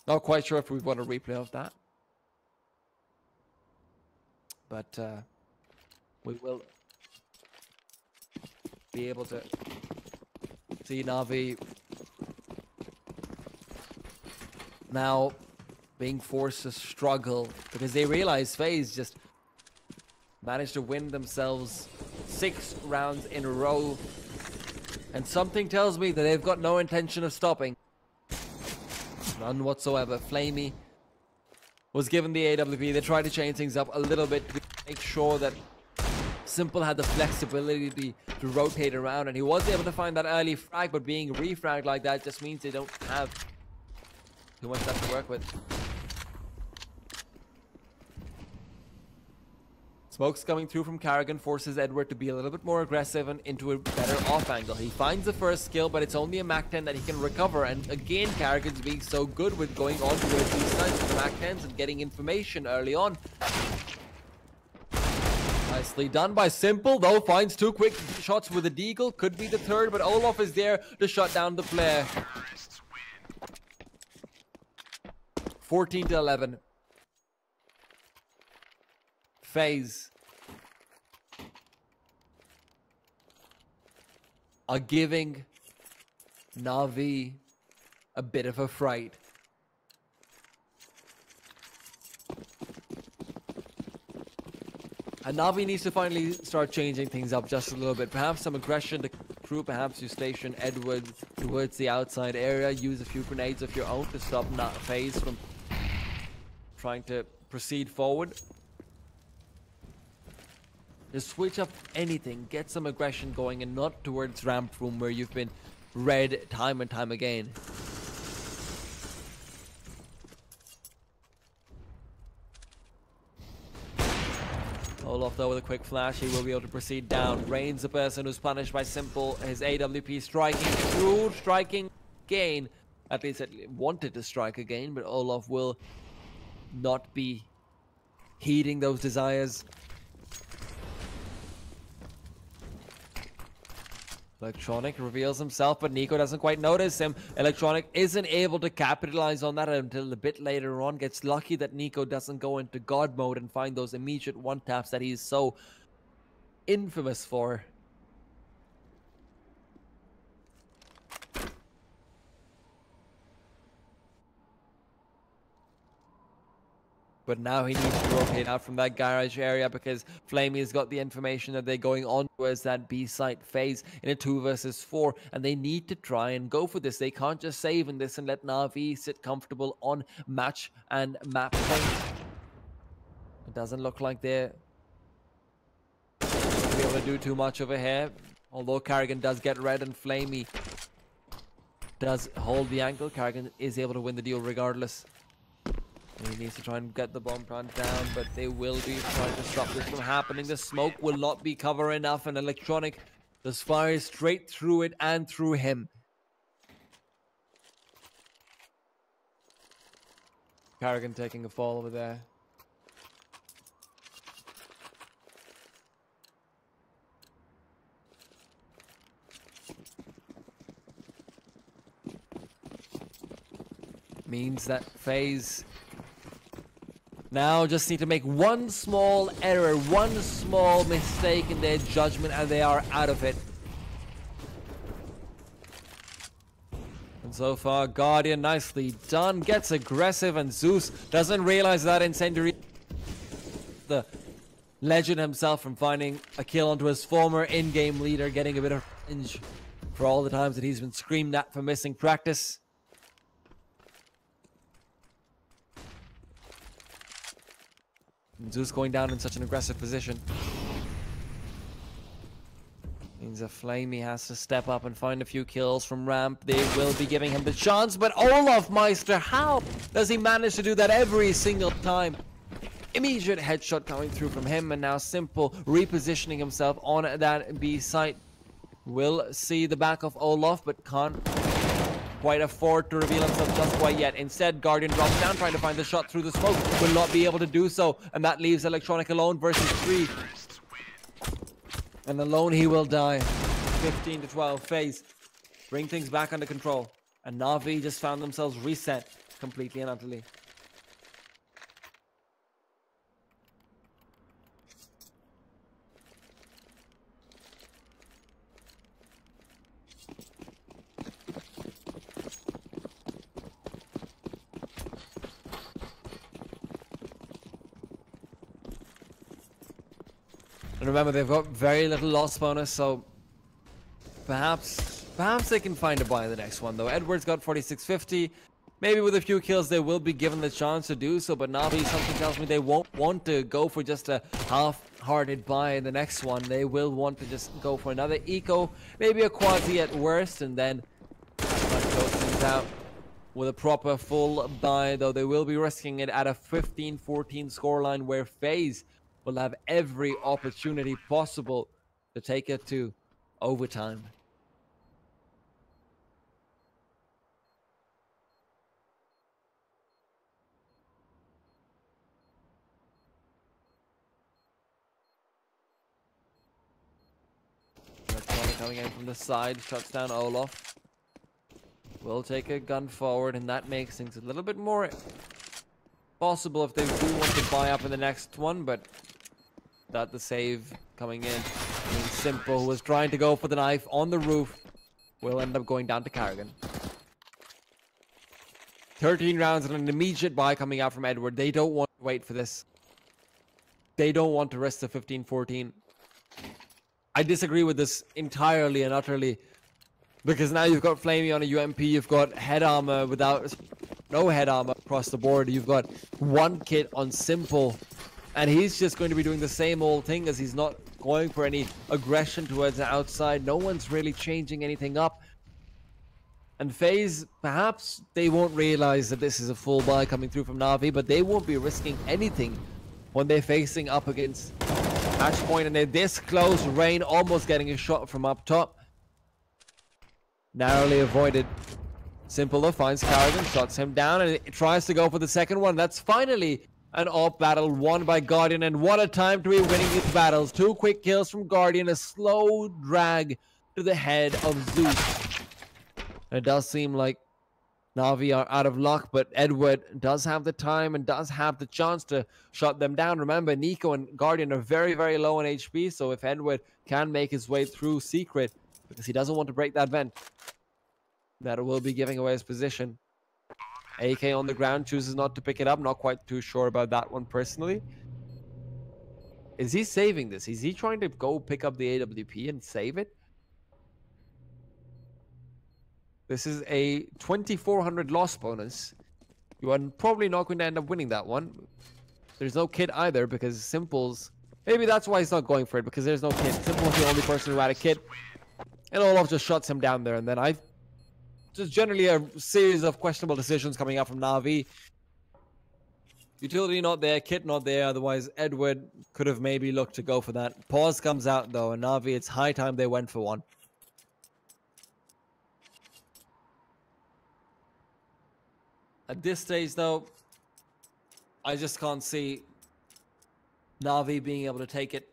Not quite sure if we want a replay of that. But we will be able to see NaVi now being forced to struggle because they realize FaZe just managed to win themselves 6 rounds in a row. And something tells me that they've got no intention of stopping. None whatsoever. Flamey was given the AWP. They tried to change things up a little bit to make sure that Simple had the flexibility to rotate around, and he was able to find that early frag, but being refragged like that just means they don't have too much left to work with. Smokes coming through from Karrigan forces Edward to be a little bit more aggressive and into a better off angle. He finds the first kill, but it's only a MAC-10 that he can recover. And again, Karrigan's being so good with going on to these sides with the MAC-10s and getting information early on. Nicely done by Simple, though. Finds 2 quick shots with a deagle. Could be the 3rd, but Olof is there to shut down the player. 14-11. FaZe are giving NaVi a bit of a fright. And NaVi needs to finally start changing things up just a little bit. Perhaps some aggression to through, perhaps you station Edward towards the outside area. Use a few grenades of your own to stop FaZe from trying to proceed forward. Just switch up anything, get some aggression going, and not towards ramp room where you've been read time and time again. Olof though with a quick flash, he will be able to proceed down. Rain's the person who's punished by Simple. His AWP striking, shrewd striking again. At least it wanted to strike again, but Olof will not be heeding those desires. Electronic reveals himself, but Nico doesn't quite notice him. Electronic isn't able to capitalize on that until a bit later on. Gets lucky that Nico doesn't go into God mode and find those immediate one-taps that he's so infamous for. But now he needs to rotate out from that garage area because Flamey's got the information that they're going on towards that B site phase in a 2 versus 4. And they need to try and go for this. They can't just save in this and let NaVi sit comfortable on match and map point. It doesn't look like they're going to be able to do too much over here. Although Carrigan does get red and Flamey does hold the ankle, Carrigan is able to win the deal regardless. He needs to try and get the bomb plant down, but they will be trying to stop this from happening. The smoke will not be cover enough, and Electronic just fires straight through it and through him. Carrigan taking a fall over there. Means that FaZe now just need to make one small error, one small mistake in their judgment, and they are out of it. And so far, Guardian nicely done, gets aggressive, and Zeus doesn't realize that incendiary. The legend himself from finding a kill onto his former in-game leader, getting a bit of revenge for all the times that he's been screamed at for missing practice. Zeus going down in such an aggressive position means that Flamey has to step up and find a few kills from ramp. They will be giving him the chance, but Olaf Meister, how does he manage to do that every single time? Immediate headshot coming through from him, and now Simple repositioning himself on that B site. Will see the back of Olaf, but can't quite afford to reveal himself just quite yet. Instead, Guardian drops down, trying to find the shot through the smoke. Will not be able to do so, and that leaves Electronic alone versus 3. And alone he will die. 15 to 12. FaZe bring things back under control. And NaVi just found themselves reset completely and utterly. And remember, they've got very little loss bonus, so perhaps they can find a buy in the next one, though. Edwards got 4650. Maybe with a few kills, they will be given the chance to do so, but NaVi, something tells me they won't want to go for just a half-hearted buy in the next one. They will want to just go for another eco, maybe a quasi at worst, and then close things out with a proper full buy, though they will be risking it at a 15-14 scoreline where FaZe will have every opportunity possible to take it to overtime. Coming in from the side, shuts down Olaf. Will take a gun forward, and that makes things a little bit more possible if they do want to buy up in the next one, but that the save coming in. I mean, Simple, who was trying to go for the knife on the roof, will end up going down to Carrigan. 13 rounds and an immediate buy coming out from Edward. They don't want to wait for this. They don't want to risk the 15-14. I disagree with this entirely and utterly, because now you've got Flamey on a UMP, you've got head armor without no head armor across the board, you've got one kit on Simple, and he's just going to be doing the same old thing, as he's not going for any aggression towards the outside. No one's really changing anything up. And FaZe, perhaps they won't realize that this is a full buy coming through from NaVi, but they won't be risking anything when they're facing up against match point, and they're this close. Rain almost getting a shot from up top. Narrowly avoided. Simple though finds Carrigan, shuts him down, and it tries to go for the second one. That's finally an AWP battle won by Guardian, and what a time to be winning these battles. 2 quick kills from Guardian, a slow drag to the head of Zeus. It does seem like NaVi are out of luck, but Edward does have the time and does have the chance to shut them down. Remember, Nico and Guardian are very, very low on HP, so if Edward can make his way through Secret, because he doesn't want to break that vent, that will be giving away his position. AK on the ground chooses not to pick it up. Not quite too sure about that one personally. Is he saving this? Is he trying to go pick up the AWP and save it? This is a 2,400 loss bonus. You are probably not going to end up winning that one. There's no kit either because Simple's... Maybe that's why he's not going for it, because there's no kit. Simple's the only person who had a kit. And Olaf just shuts him down there. And then I've... Just generally a series of questionable decisions coming out from NaVi. Utility not there, kit not there. Otherwise, Edward could have maybe looked to go for that. Pause comes out though, and NaVi, it's high time they went for one. At this stage though, I just can't see NaVi being able to take it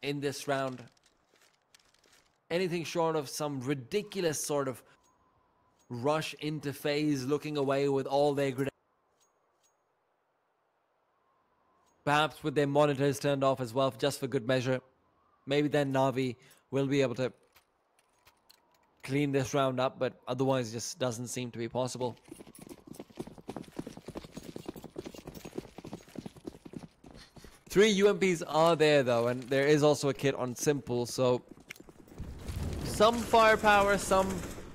in this round. Anything short of some ridiculous sort of rush into FaZe, looking away with all their grenades. Perhaps with their monitors turned off as well, just for good measure. Maybe then NaVi will be able to clean this round up, but otherwise it just doesn't seem to be possible. Three UMPs are there though, and there is also a kit on Simple, so some firepower, some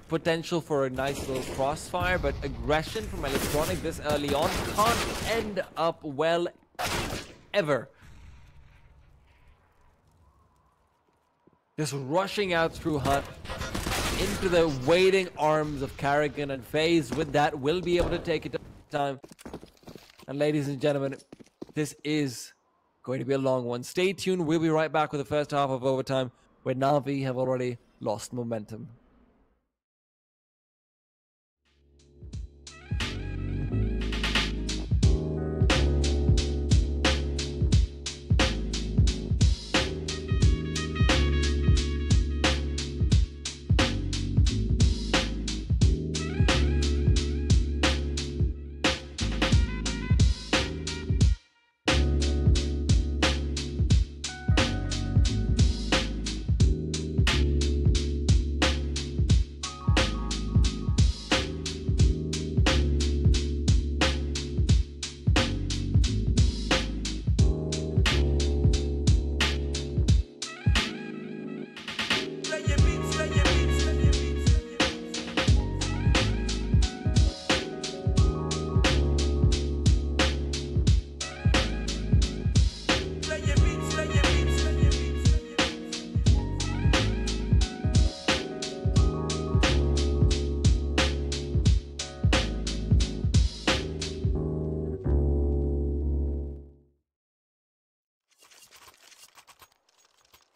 potential for a nice little crossfire, but aggression from Electronic this early on can't end up well ever. Just rushing out through Hut into the waiting arms of Carrigan, and FaZe with that will be able to take it time. And ladies and gentlemen, this is going to be a long one. Stay tuned. We'll be right back with the first half of overtime, where NaVi have already lost momentum.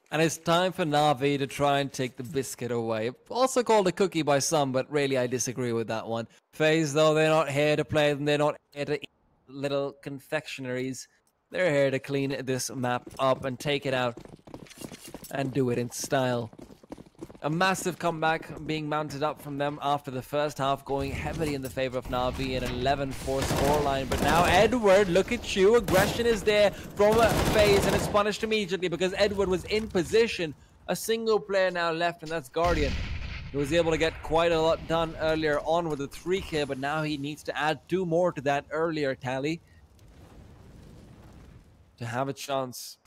And it's time for NaVi to try and take the biscuit away. Also called a cookie by some, but really I disagree with that one. FaZe, though, they're not here to play them. They're not here to eat little confectionaries. They're here to clean this map up and take it out and do it in style. A massive comeback being mounted up from them after the first half, going heavily in the favor of NaVi, an 11-4 scoreline. But now Edward, look at you, aggression is there from FaZe, and it's punished immediately because Edward was in position. A single player now left, and that's Guardian. He was able to get quite a lot done earlier on with a 3 kill, but now he needs to add 2 more to that earlier tally to have a chance.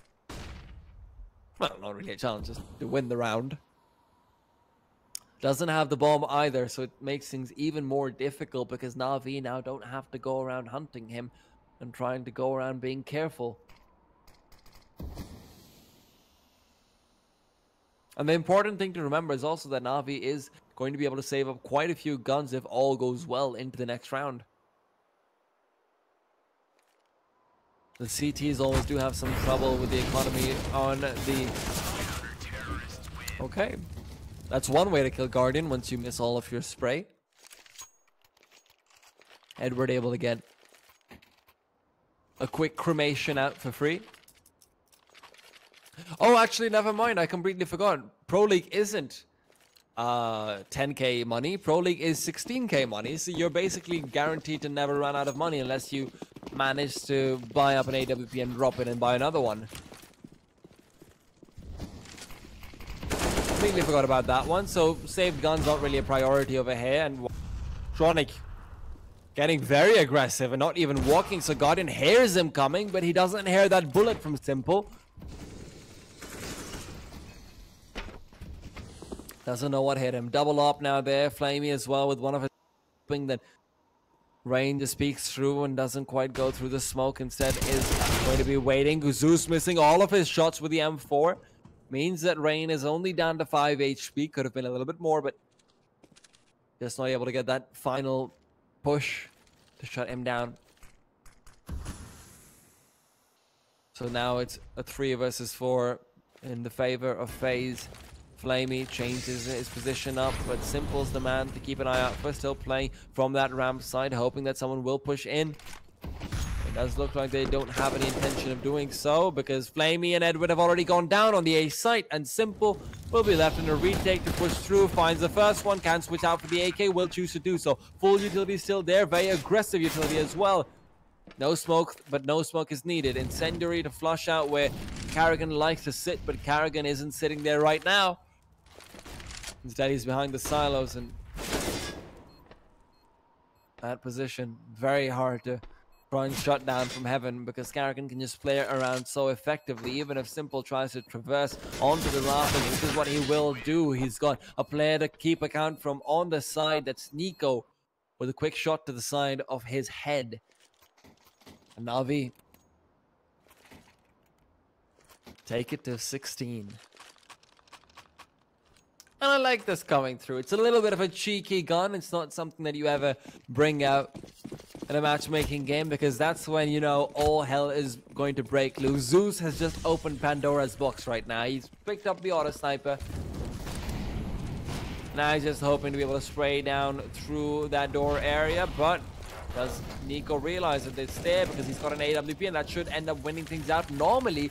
Well, not really a chance, just to win the round. Doesn't have the bomb either, so it makes things even more difficult because NaVi now don't have to go around hunting him and trying to go around being careful. And the important thing to remember is also that NaVi is going to be able to save up quite a few guns if all goes well into the next round. The CTs always do have some trouble with the economy on the... Okay. That's one way to kill Guardian once you miss all of your spray. Edward able to get a quick cremation out for free. Oh, actually, never mind. I completely forgot. Pro League isn't 10k money. Pro League is 16k money. So you're basically guaranteed to never run out of money unless you manage to buy up an AWP and drop it and buy another one. Completely forgot about that one. So saved guns not really a priority over here. And Tronic getting very aggressive and not even walking. So Guardian hears him coming, but he doesn't hear that bullet from Simple. Doesn't know what hit him. Double up now there. Flamey as well with one of his hoping that Rain just peeks through and doesn't quite go through the smoke. Instead is going to be waiting. Zeus missing all of his shots with the M4. Means that Rain is only down to 5 HP. Could have been a little bit more, but just not able to get that final push to shut him down. So now it's a 3 versus 4 in the favor of FaZe. Flamey changes his position up, but Simple's the man to keep an eye out for. Still playing from that ramp side, hoping that someone will push in. It does look like they don't have any intention of doing so, because Flamey and Edward have already gone down on the A site, and Simple will be left in a retake to push through. Finds the first one, can switch out for the AK, will choose to do so. Full utility still there, very aggressive utility as well. No smoke, but no smoke is needed. Incendiary to flush out where Carrigan likes to sit, but Carrigan isn't sitting there right now. Instead, he's behind the silos, and that position, very hard to try and shut down from heaven, because Carrigan can just play around so effectively. Even if Simple tries to traverse onto the rafters, which is what he will do. He's got a player to keep account from on the side. That's Nico with a quick shot to the side of his head. And NaVi take it to 16. And I like this coming through. It's a little bit of a cheeky gun. It's not something that you ever bring out in a matchmaking game, because that's when, you know, all hell is going to break loose. Zeus has just opened Pandora's box right now. He's picked up the auto sniper. Now he's just hoping to be able to spray down through that door area, but does Nico realize that it's there because he's got an AWP, and that should end up winning things out normally,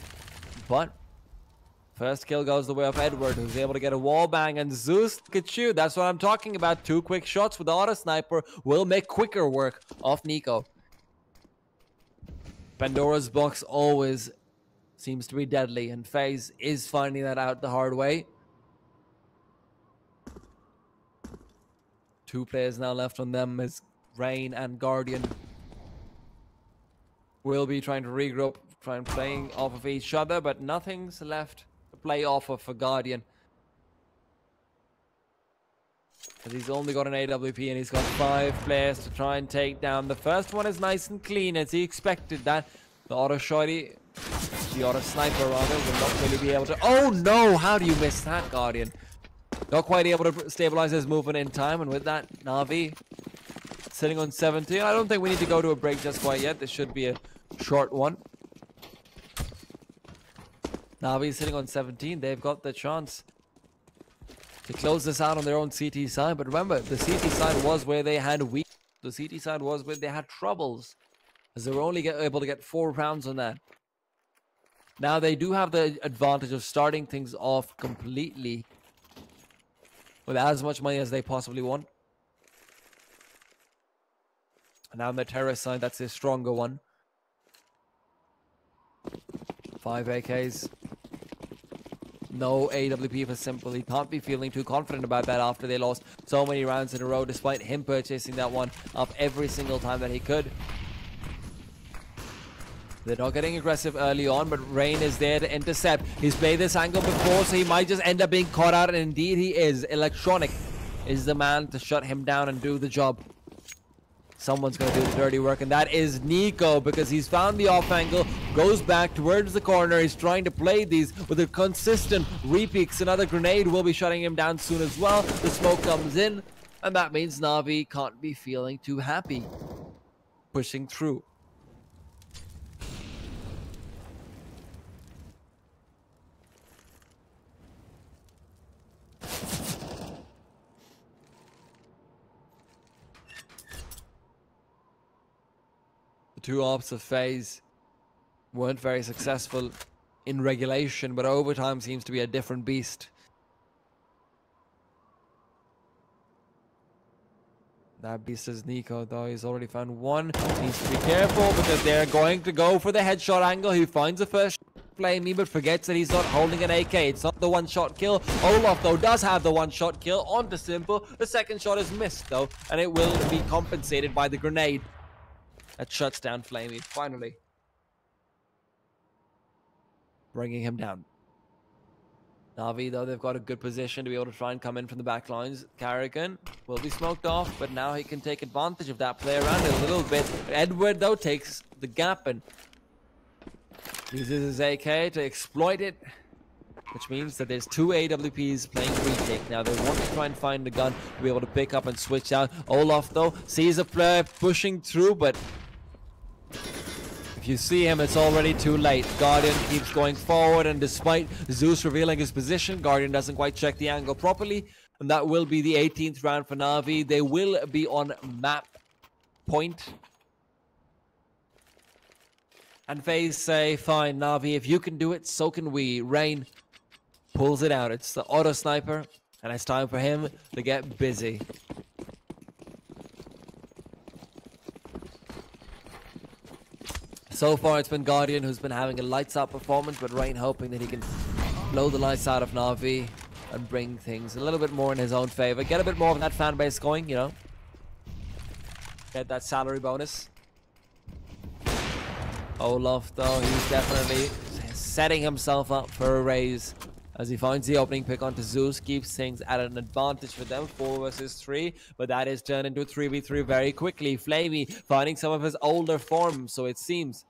but first kill goes the way of Edward, who's able to get a wall bang, and Zeus, look at you. That's what I'm talking about. 2 quick shots with the auto sniper will make quicker work of Nico. Pandora's box always seems to be deadly, and FaZe is finding that out the hard way. 2 players now left on them as Rain and Guardian will be trying to regroup, trying playing off of each other, but nothing's left play off of for Guardian. But he's only got an AWP, and he's got 5 players to try and take down. The first one is nice and clean, as he expected that. The auto shorty, the auto sniper rather, will not really be able to... Oh no! How do you miss that, Guardian? Not quite able to stabilize his movement in time, and with that, NaVi sitting on 17. I don't think we need to go to a break just quite yet. This should be a short one. NaVi sitting on 17. They've got the chance to close this out on their own CT side. But remember, the CT side was where they had weak. The CT side was where they had troubles, as they were only able to get 4 rounds on that. Now they do have the advantage of starting things off completely with as much money as they possibly want. And now on the terrorist side, that's a stronger one. 5 AKs. No AWP for Simple. He can't be feeling too confident about that after they lost so many rounds in a row, despite him purchasing that one up every single time that he could. They're not getting aggressive early on, but Rain is there to intercept. He's played this angle before, so he might just end up being caught out, and indeed he is. Electronic is the man to shut him down and do the job. Someone's going to do the dirty work, and that is Nico, because he's found the off angle, goes back towards the corner. He's trying to play these with a consistent repeats. Another grenade will be shutting him down soon as well. The smoke comes in, and that means NaVi can't be feeling too happy pushing through. The 2 ops of FaZe weren't very successful in regulation, but overtime seems to be a different beast. That beast is Nico, though. He's already found one. Needs to be careful because they're going to go for the headshot angle. He finds the first Flamey, but forgets that he's not holding an AK. It's not the one-shot kill. Olaf, though, does have the one-shot kill onto Simple. The second shot is missed, though, and it will be compensated by the grenade that shuts down Flamey, finally bringing him down. NaVi, though, they've got a good position to be able to try and come in from the back lines. Carrigan will be smoked off, but now he can take advantage of that, play around it a little bit. Edward, though, takes the gap and uses his AK to exploit it, which means that there's two AWPs playing retake. Now they want to try and find the gun to be able to pick up and switch out. Olaf, though, sees a player pushing through, but if you see him, it's already too late. Guardian keeps going forward, and despite Zeus revealing his position, Guardian doesn't quite check the angle properly, and that will be the 18th round for NaVi. They will be on map point. And FaZe say, fine, NaVi, if you can do it, so can we. Rain pulls it out. It's the auto sniper, and it's time for him to get busy. So far, it's been Guardian who's been having a lights-out performance, but Rain hoping that he can blow the lights out of NaVi and bring things a little bit more in his own favor. Get a bit more of that fan base going, you know. Get that salary bonus. Olaf, though, he's definitely setting himself up for a raise as he finds the opening pick onto Zeus, keeps things at an advantage for them, 4 versus 3, but that is turned into a 3v3 very quickly. Flamey finding some of his older form, so it seems.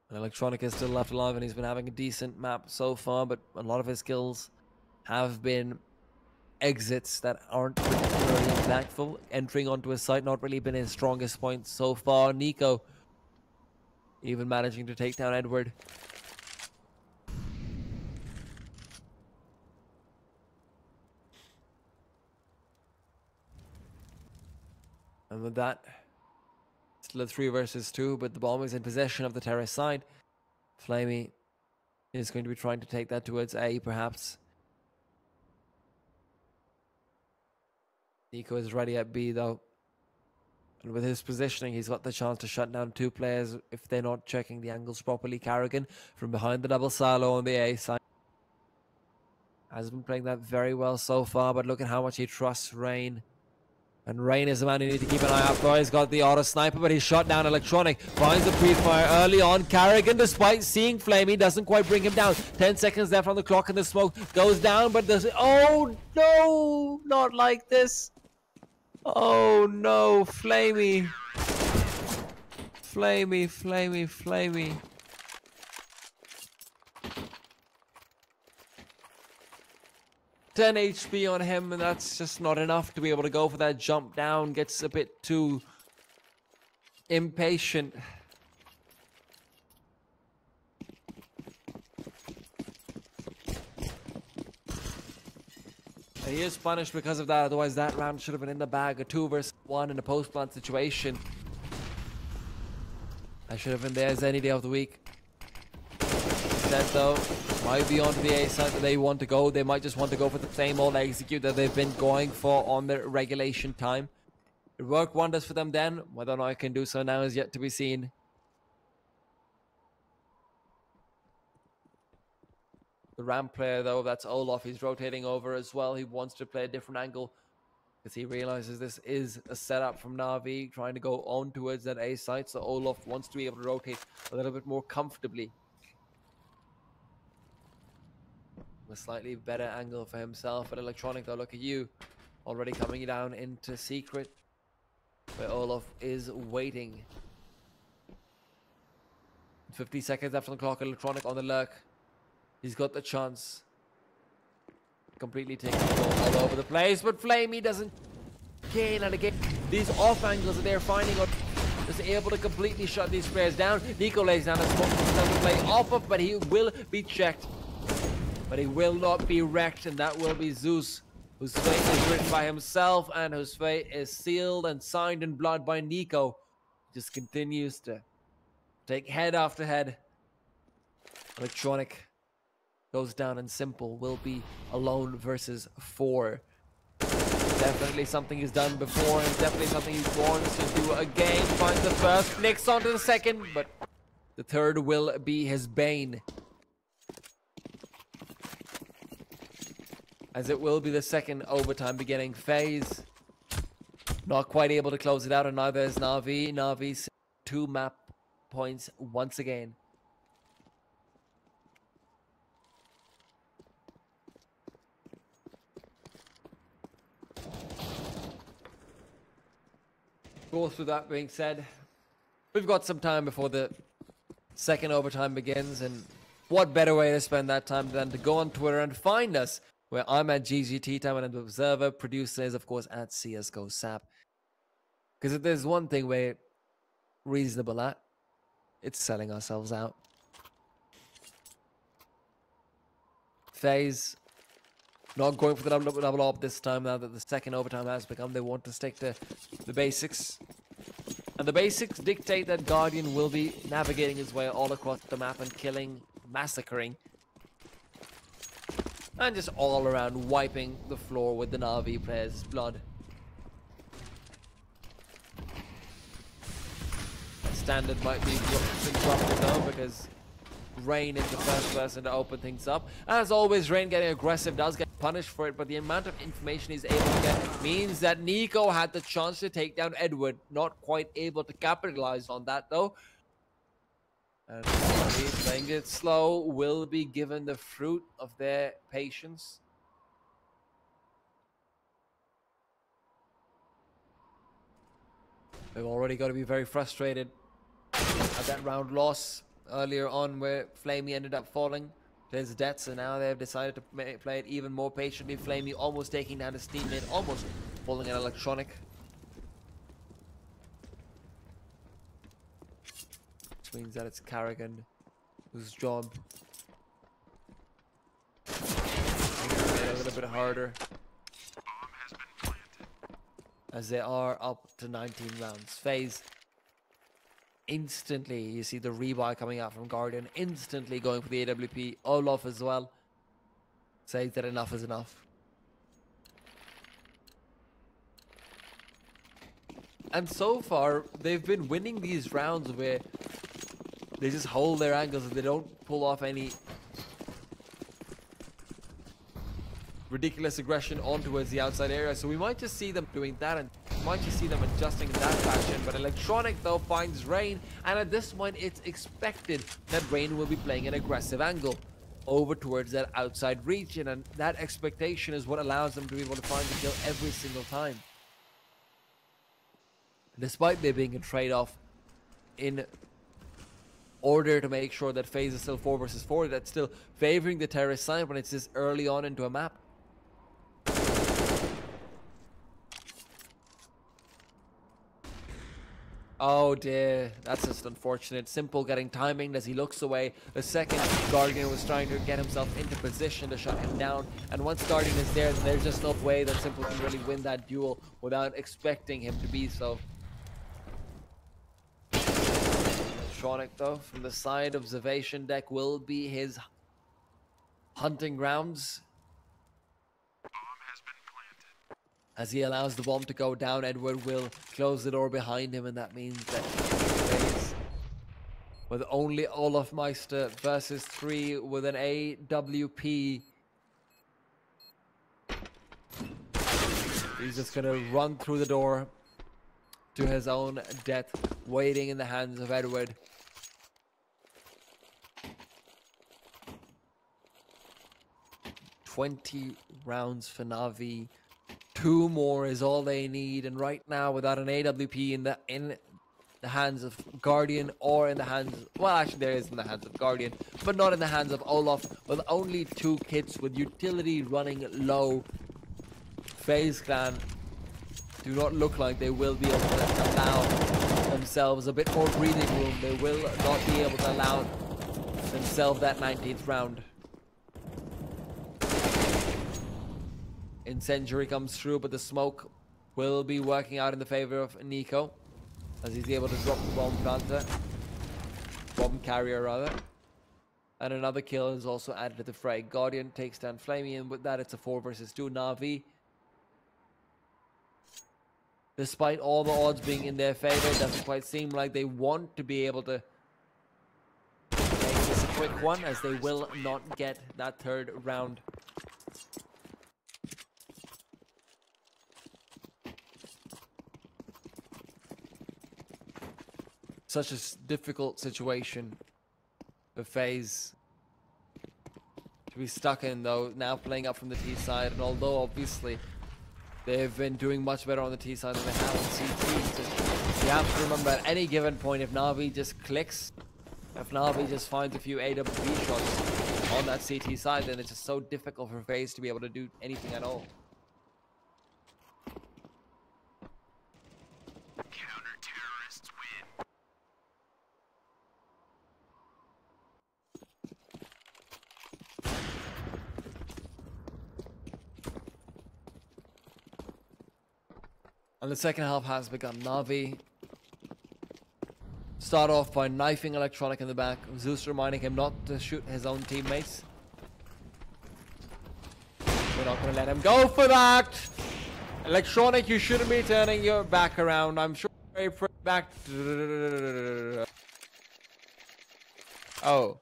And Electronic is still left alive, and he's been having a decent map so far, but a lot of his skills have been exits that aren't particularly impactful. Entering onto a site not really been his strongest point so far. Nico even managing to take down Edward. And with that, still a 3 versus 2, but the bomb is in possession of the terrace side. Flamey is going to be trying to take that towards A, perhaps. Nico is ready at B, though. And with his positioning, he's got the chance to shut down 2 players if they're not checking the angles properly. Carrigan from behind the double silo on the A side has been playing that very well so far, but look at how much he trusts Rain. And Rain is the man you need to keep an eye out for. He's got the auto sniper, but he's shot down Electronic. Finds the pre-fire early on. Carrigan, despite seeing Flamey, doesn't quite bring him down. 10 seconds left on the clock, and the smoke goes down, but does it? Oh no, not like this. Oh no, Flamey. Flamey, Flamey, Flamey. HP on him, and that's just not enough to be able to go for that jump down. Gets a bit too impatient. He is punished because of that, otherwise that round should have been in the bag. A 2 versus 1 in a post-plant situation. I should have been there as any day of the week. Instead, though, might be onto the A side that they want to go. They might just want to go for the same old execute that they've been going for on their regulation time. It worked wonders for them then. Whether or not I can do so now is yet to be seen. The ramp player, though, that's Olaf. He's rotating over as well. He wants to play a different angle because he realizes this is a setup from NaVi trying to go on towards that A site. So Olaf wants to be able to rotate a little bit more comfortably. A slightly better angle for himself. But Electronic, though, look at you. Already coming down into secret, where Olaf is waiting. 50 seconds left on the clock. Electronic on the lurk. He's got the chance. Completely taking the ball all over the place, but Flamey doesn't gain and again. These off angles that they're finding are just able to completely shut these players down. Nico lays down a smoke to play off of, but he will be checked. But he will not be wrecked, and that will be Zeus, whose fate is written by himself and whose fate is sealed and signed in blood by Nico. Just continues to take head after head. Electronic goes down in simple. Will be alone versus 4. Definitely something he's done before, and definitely something he wants to do again. Finds the first, nicks onto the second, but the third will be his bane. As it will be the second overtime beginning. FaZe not quite able to close it out, and neither is NaVi. NaVi's 2 map points once again. Of course, with that being said, we've got some time before the second overtime begins, and what better way to spend that time than to go on Twitter and find us, where I'm at GGT Time and the Observer. Producer is, of course, at CSGO SAP. Because if there's one thing we're reasonable at, it's selling ourselves out. FaZe not going for the double op this time now that the second overtime has begun. They want to stick to the basics. And the basics dictate that Guardian will be navigating his way all across the map and killing, massacring, and just all around wiping the floor with the NaVi players' blood. Standard might be dropped though, because Rain is the first person to open things up. As always, Rain getting aggressive does get punished for it, but the amount of information he's able to get means that Nico had the chance to take down Edward. Not quite able to capitalize on that though. And playing it slow will be given the fruit of their patience. They've already got to be very frustrated at that round loss earlier on where Flamey ended up falling to his deaths, and now they've decided to play it even more patiently. Flamey almost taking down his teammate, almost falling an Electronic. Which means that it's Carrigan whose job is a little bit harder, as they are up to 19 rounds. FaZe instantly, you see the rebuy coming out from Guardian, instantly going for the AWP. Olaf as well says that enough is enough. And so far, they've been winning these rounds where they just hold their angles and they don't pull off any ridiculous aggression on towards the outside area. So we might just see them doing that, and might just see them adjusting in that fashion. But Electronic though finds Rain, and at this point it's expected that Rain will be playing an aggressive angle over towards that outside region, and that expectation is what allows them to be able to find the kill every single time. Despite there being a trade-off in order to make sure that FaZe is still 4 versus 4, that's still favoring the terrorist side when it's this early on into a map. Oh dear, that's just unfortunate. Simple getting timing as he looks away. The second Guardian was trying to get himself into position to shut him down, and once Guardian is there, there's just no way that Simple can really win that duel without expecting him to be so. Electronic though, from the side of Zavation deck, will be his hunting grounds. As he allows the bomb to go down, Edward will close the door behind him, and that means that FaZe, with only Olaf Meister versus 3 with an AWP, he's just gonna run through the door to his own death, waiting in the hands of Edward. $20 rounds for NaVi. 2 more is all they need, and right now, without an AWP in the hands of Guardian, or in the hands, well, actually there is in the hands of Guardian, but not in the hands of Olaf, with only 2 kits with utility running low, FaZe Clan do not look like they will be able to allow themselves a bit more breathing room. They will not be able to allow themselves that 19th round. Incendiary comes through, but the smoke will be working out in the favor of Nico, as he's able to drop the bomb planter. Bomb carrier, rather. And another kill is also added to the fray. Guardian takes down Flamey, and with that, it's a 4 versus 2. NaVi, despite all the odds being in their favor, it doesn't quite seem like they want to be able to make this a quick one, as they will not get that third round. Such a difficult situation for FaZe to be stuck in, though, now playing up from the T side. And although obviously they've been doing much better on the T side than they have on CT, you have to remember at any given point, if NaVi just clicks, if NaVi just finds a few AWP shots on that CT side, then it's just so difficult for FaZe to be able to do anything at all. Counter-terrorists win. And the second half has begun. NaVi start off by knifing Electronic in the back. Zeus reminding him not to shoot his own teammates. We're not going to let him go for that. Electronic, you shouldn't be turning your back around. I'm sure you're back. Oh,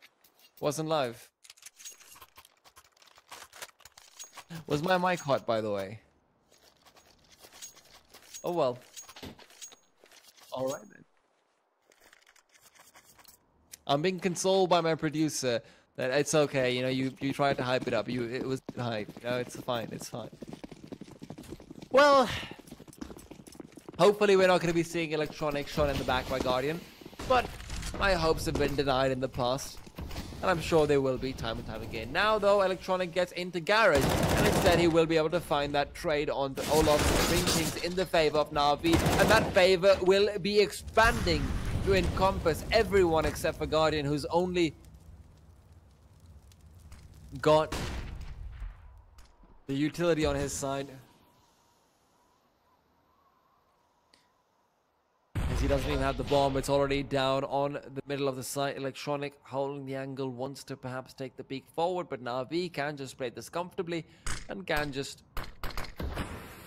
wasn't live. Was my mic hot, by the way? Oh well. All right then. I'm being consoled by my producer that it's okay. You know, you tried to hype it up. It was hype. You know, it's fine. It's fine. Well, hopefully we're not going to be seeing Electronic shot in the back by Guardian, but my hopes have been denied in the past, and I'm sure they will be time and time again. Now, though, Electronic gets into Garage, and instead he will be able to find that trade on the Olaf to bring things in the favor of NaVi, and that favor will be expanding to encompass everyone except for Guardian, who's only got the utility on his side. As he doesn't even have the bomb, it's already down on the middle of the site. Electronic holding the angle, wants to perhaps take the peek forward, but NaVi can just play this comfortably and can just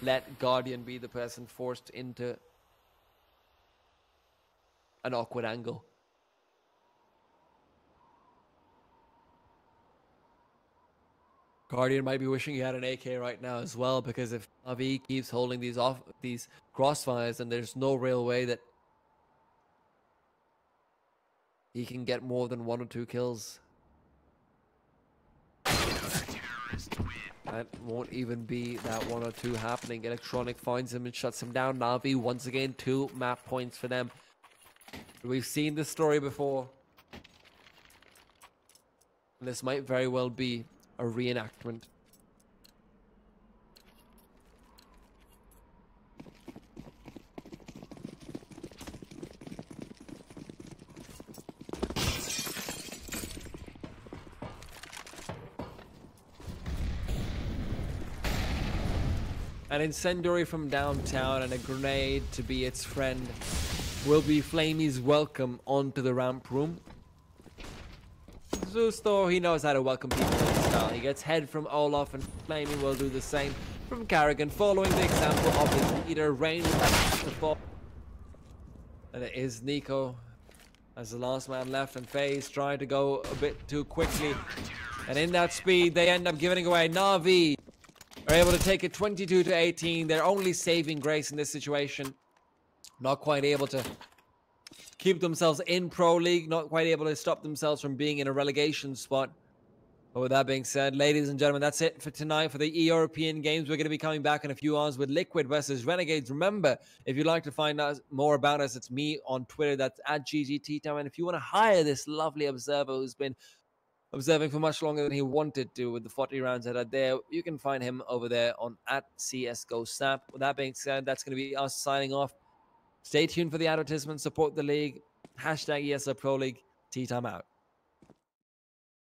let Guardian be the person forced into an awkward angle. Guardian might be wishing he had an AK right now as well, because if NaVi keeps holding these crossfires, then there's no real way that he can get more than 1 or 2 kills. That won't even be that 1 or 2 happening. Electronic finds him and shuts him down. NaVi, once again, 2 map points for them. We've seen this story before. This might very well be a reenactment. An incendiary from downtown and a grenade to be its friend will be Flamey's welcome onto the ramp room. Zeus, though, he knows how to welcome people in his style. He gets head from Olaf, and Flamey will do the same from Carrigan, following the example of his leader, Rain. And it is Nico as the last man left, and FaZe trying to go a bit too quickly. And in that speed, they end up giving away. NaVi are able to take it 22-18. They're only saving grace in this situation. Not quite able to keep themselves in Pro League. Not quite able to stop themselves from being in a relegation spot. But with that being said, ladies and gentlemen, that's it for tonight for the European Games. We're going to be coming back in a few hours with Liquid versus Renegades. Remember, if you'd like to find out more about us, it's me on Twitter. That's @GGTTime. And if you want to hire this lovely observer who's been observing for much longer than he wanted to with the 40 rounds that are there, you can find him over there on @CSGoSnap. With that being said, that's going to be us signing off. Stay tuned for the advertisement. Support the league. #ESL Pro League. Tea time out.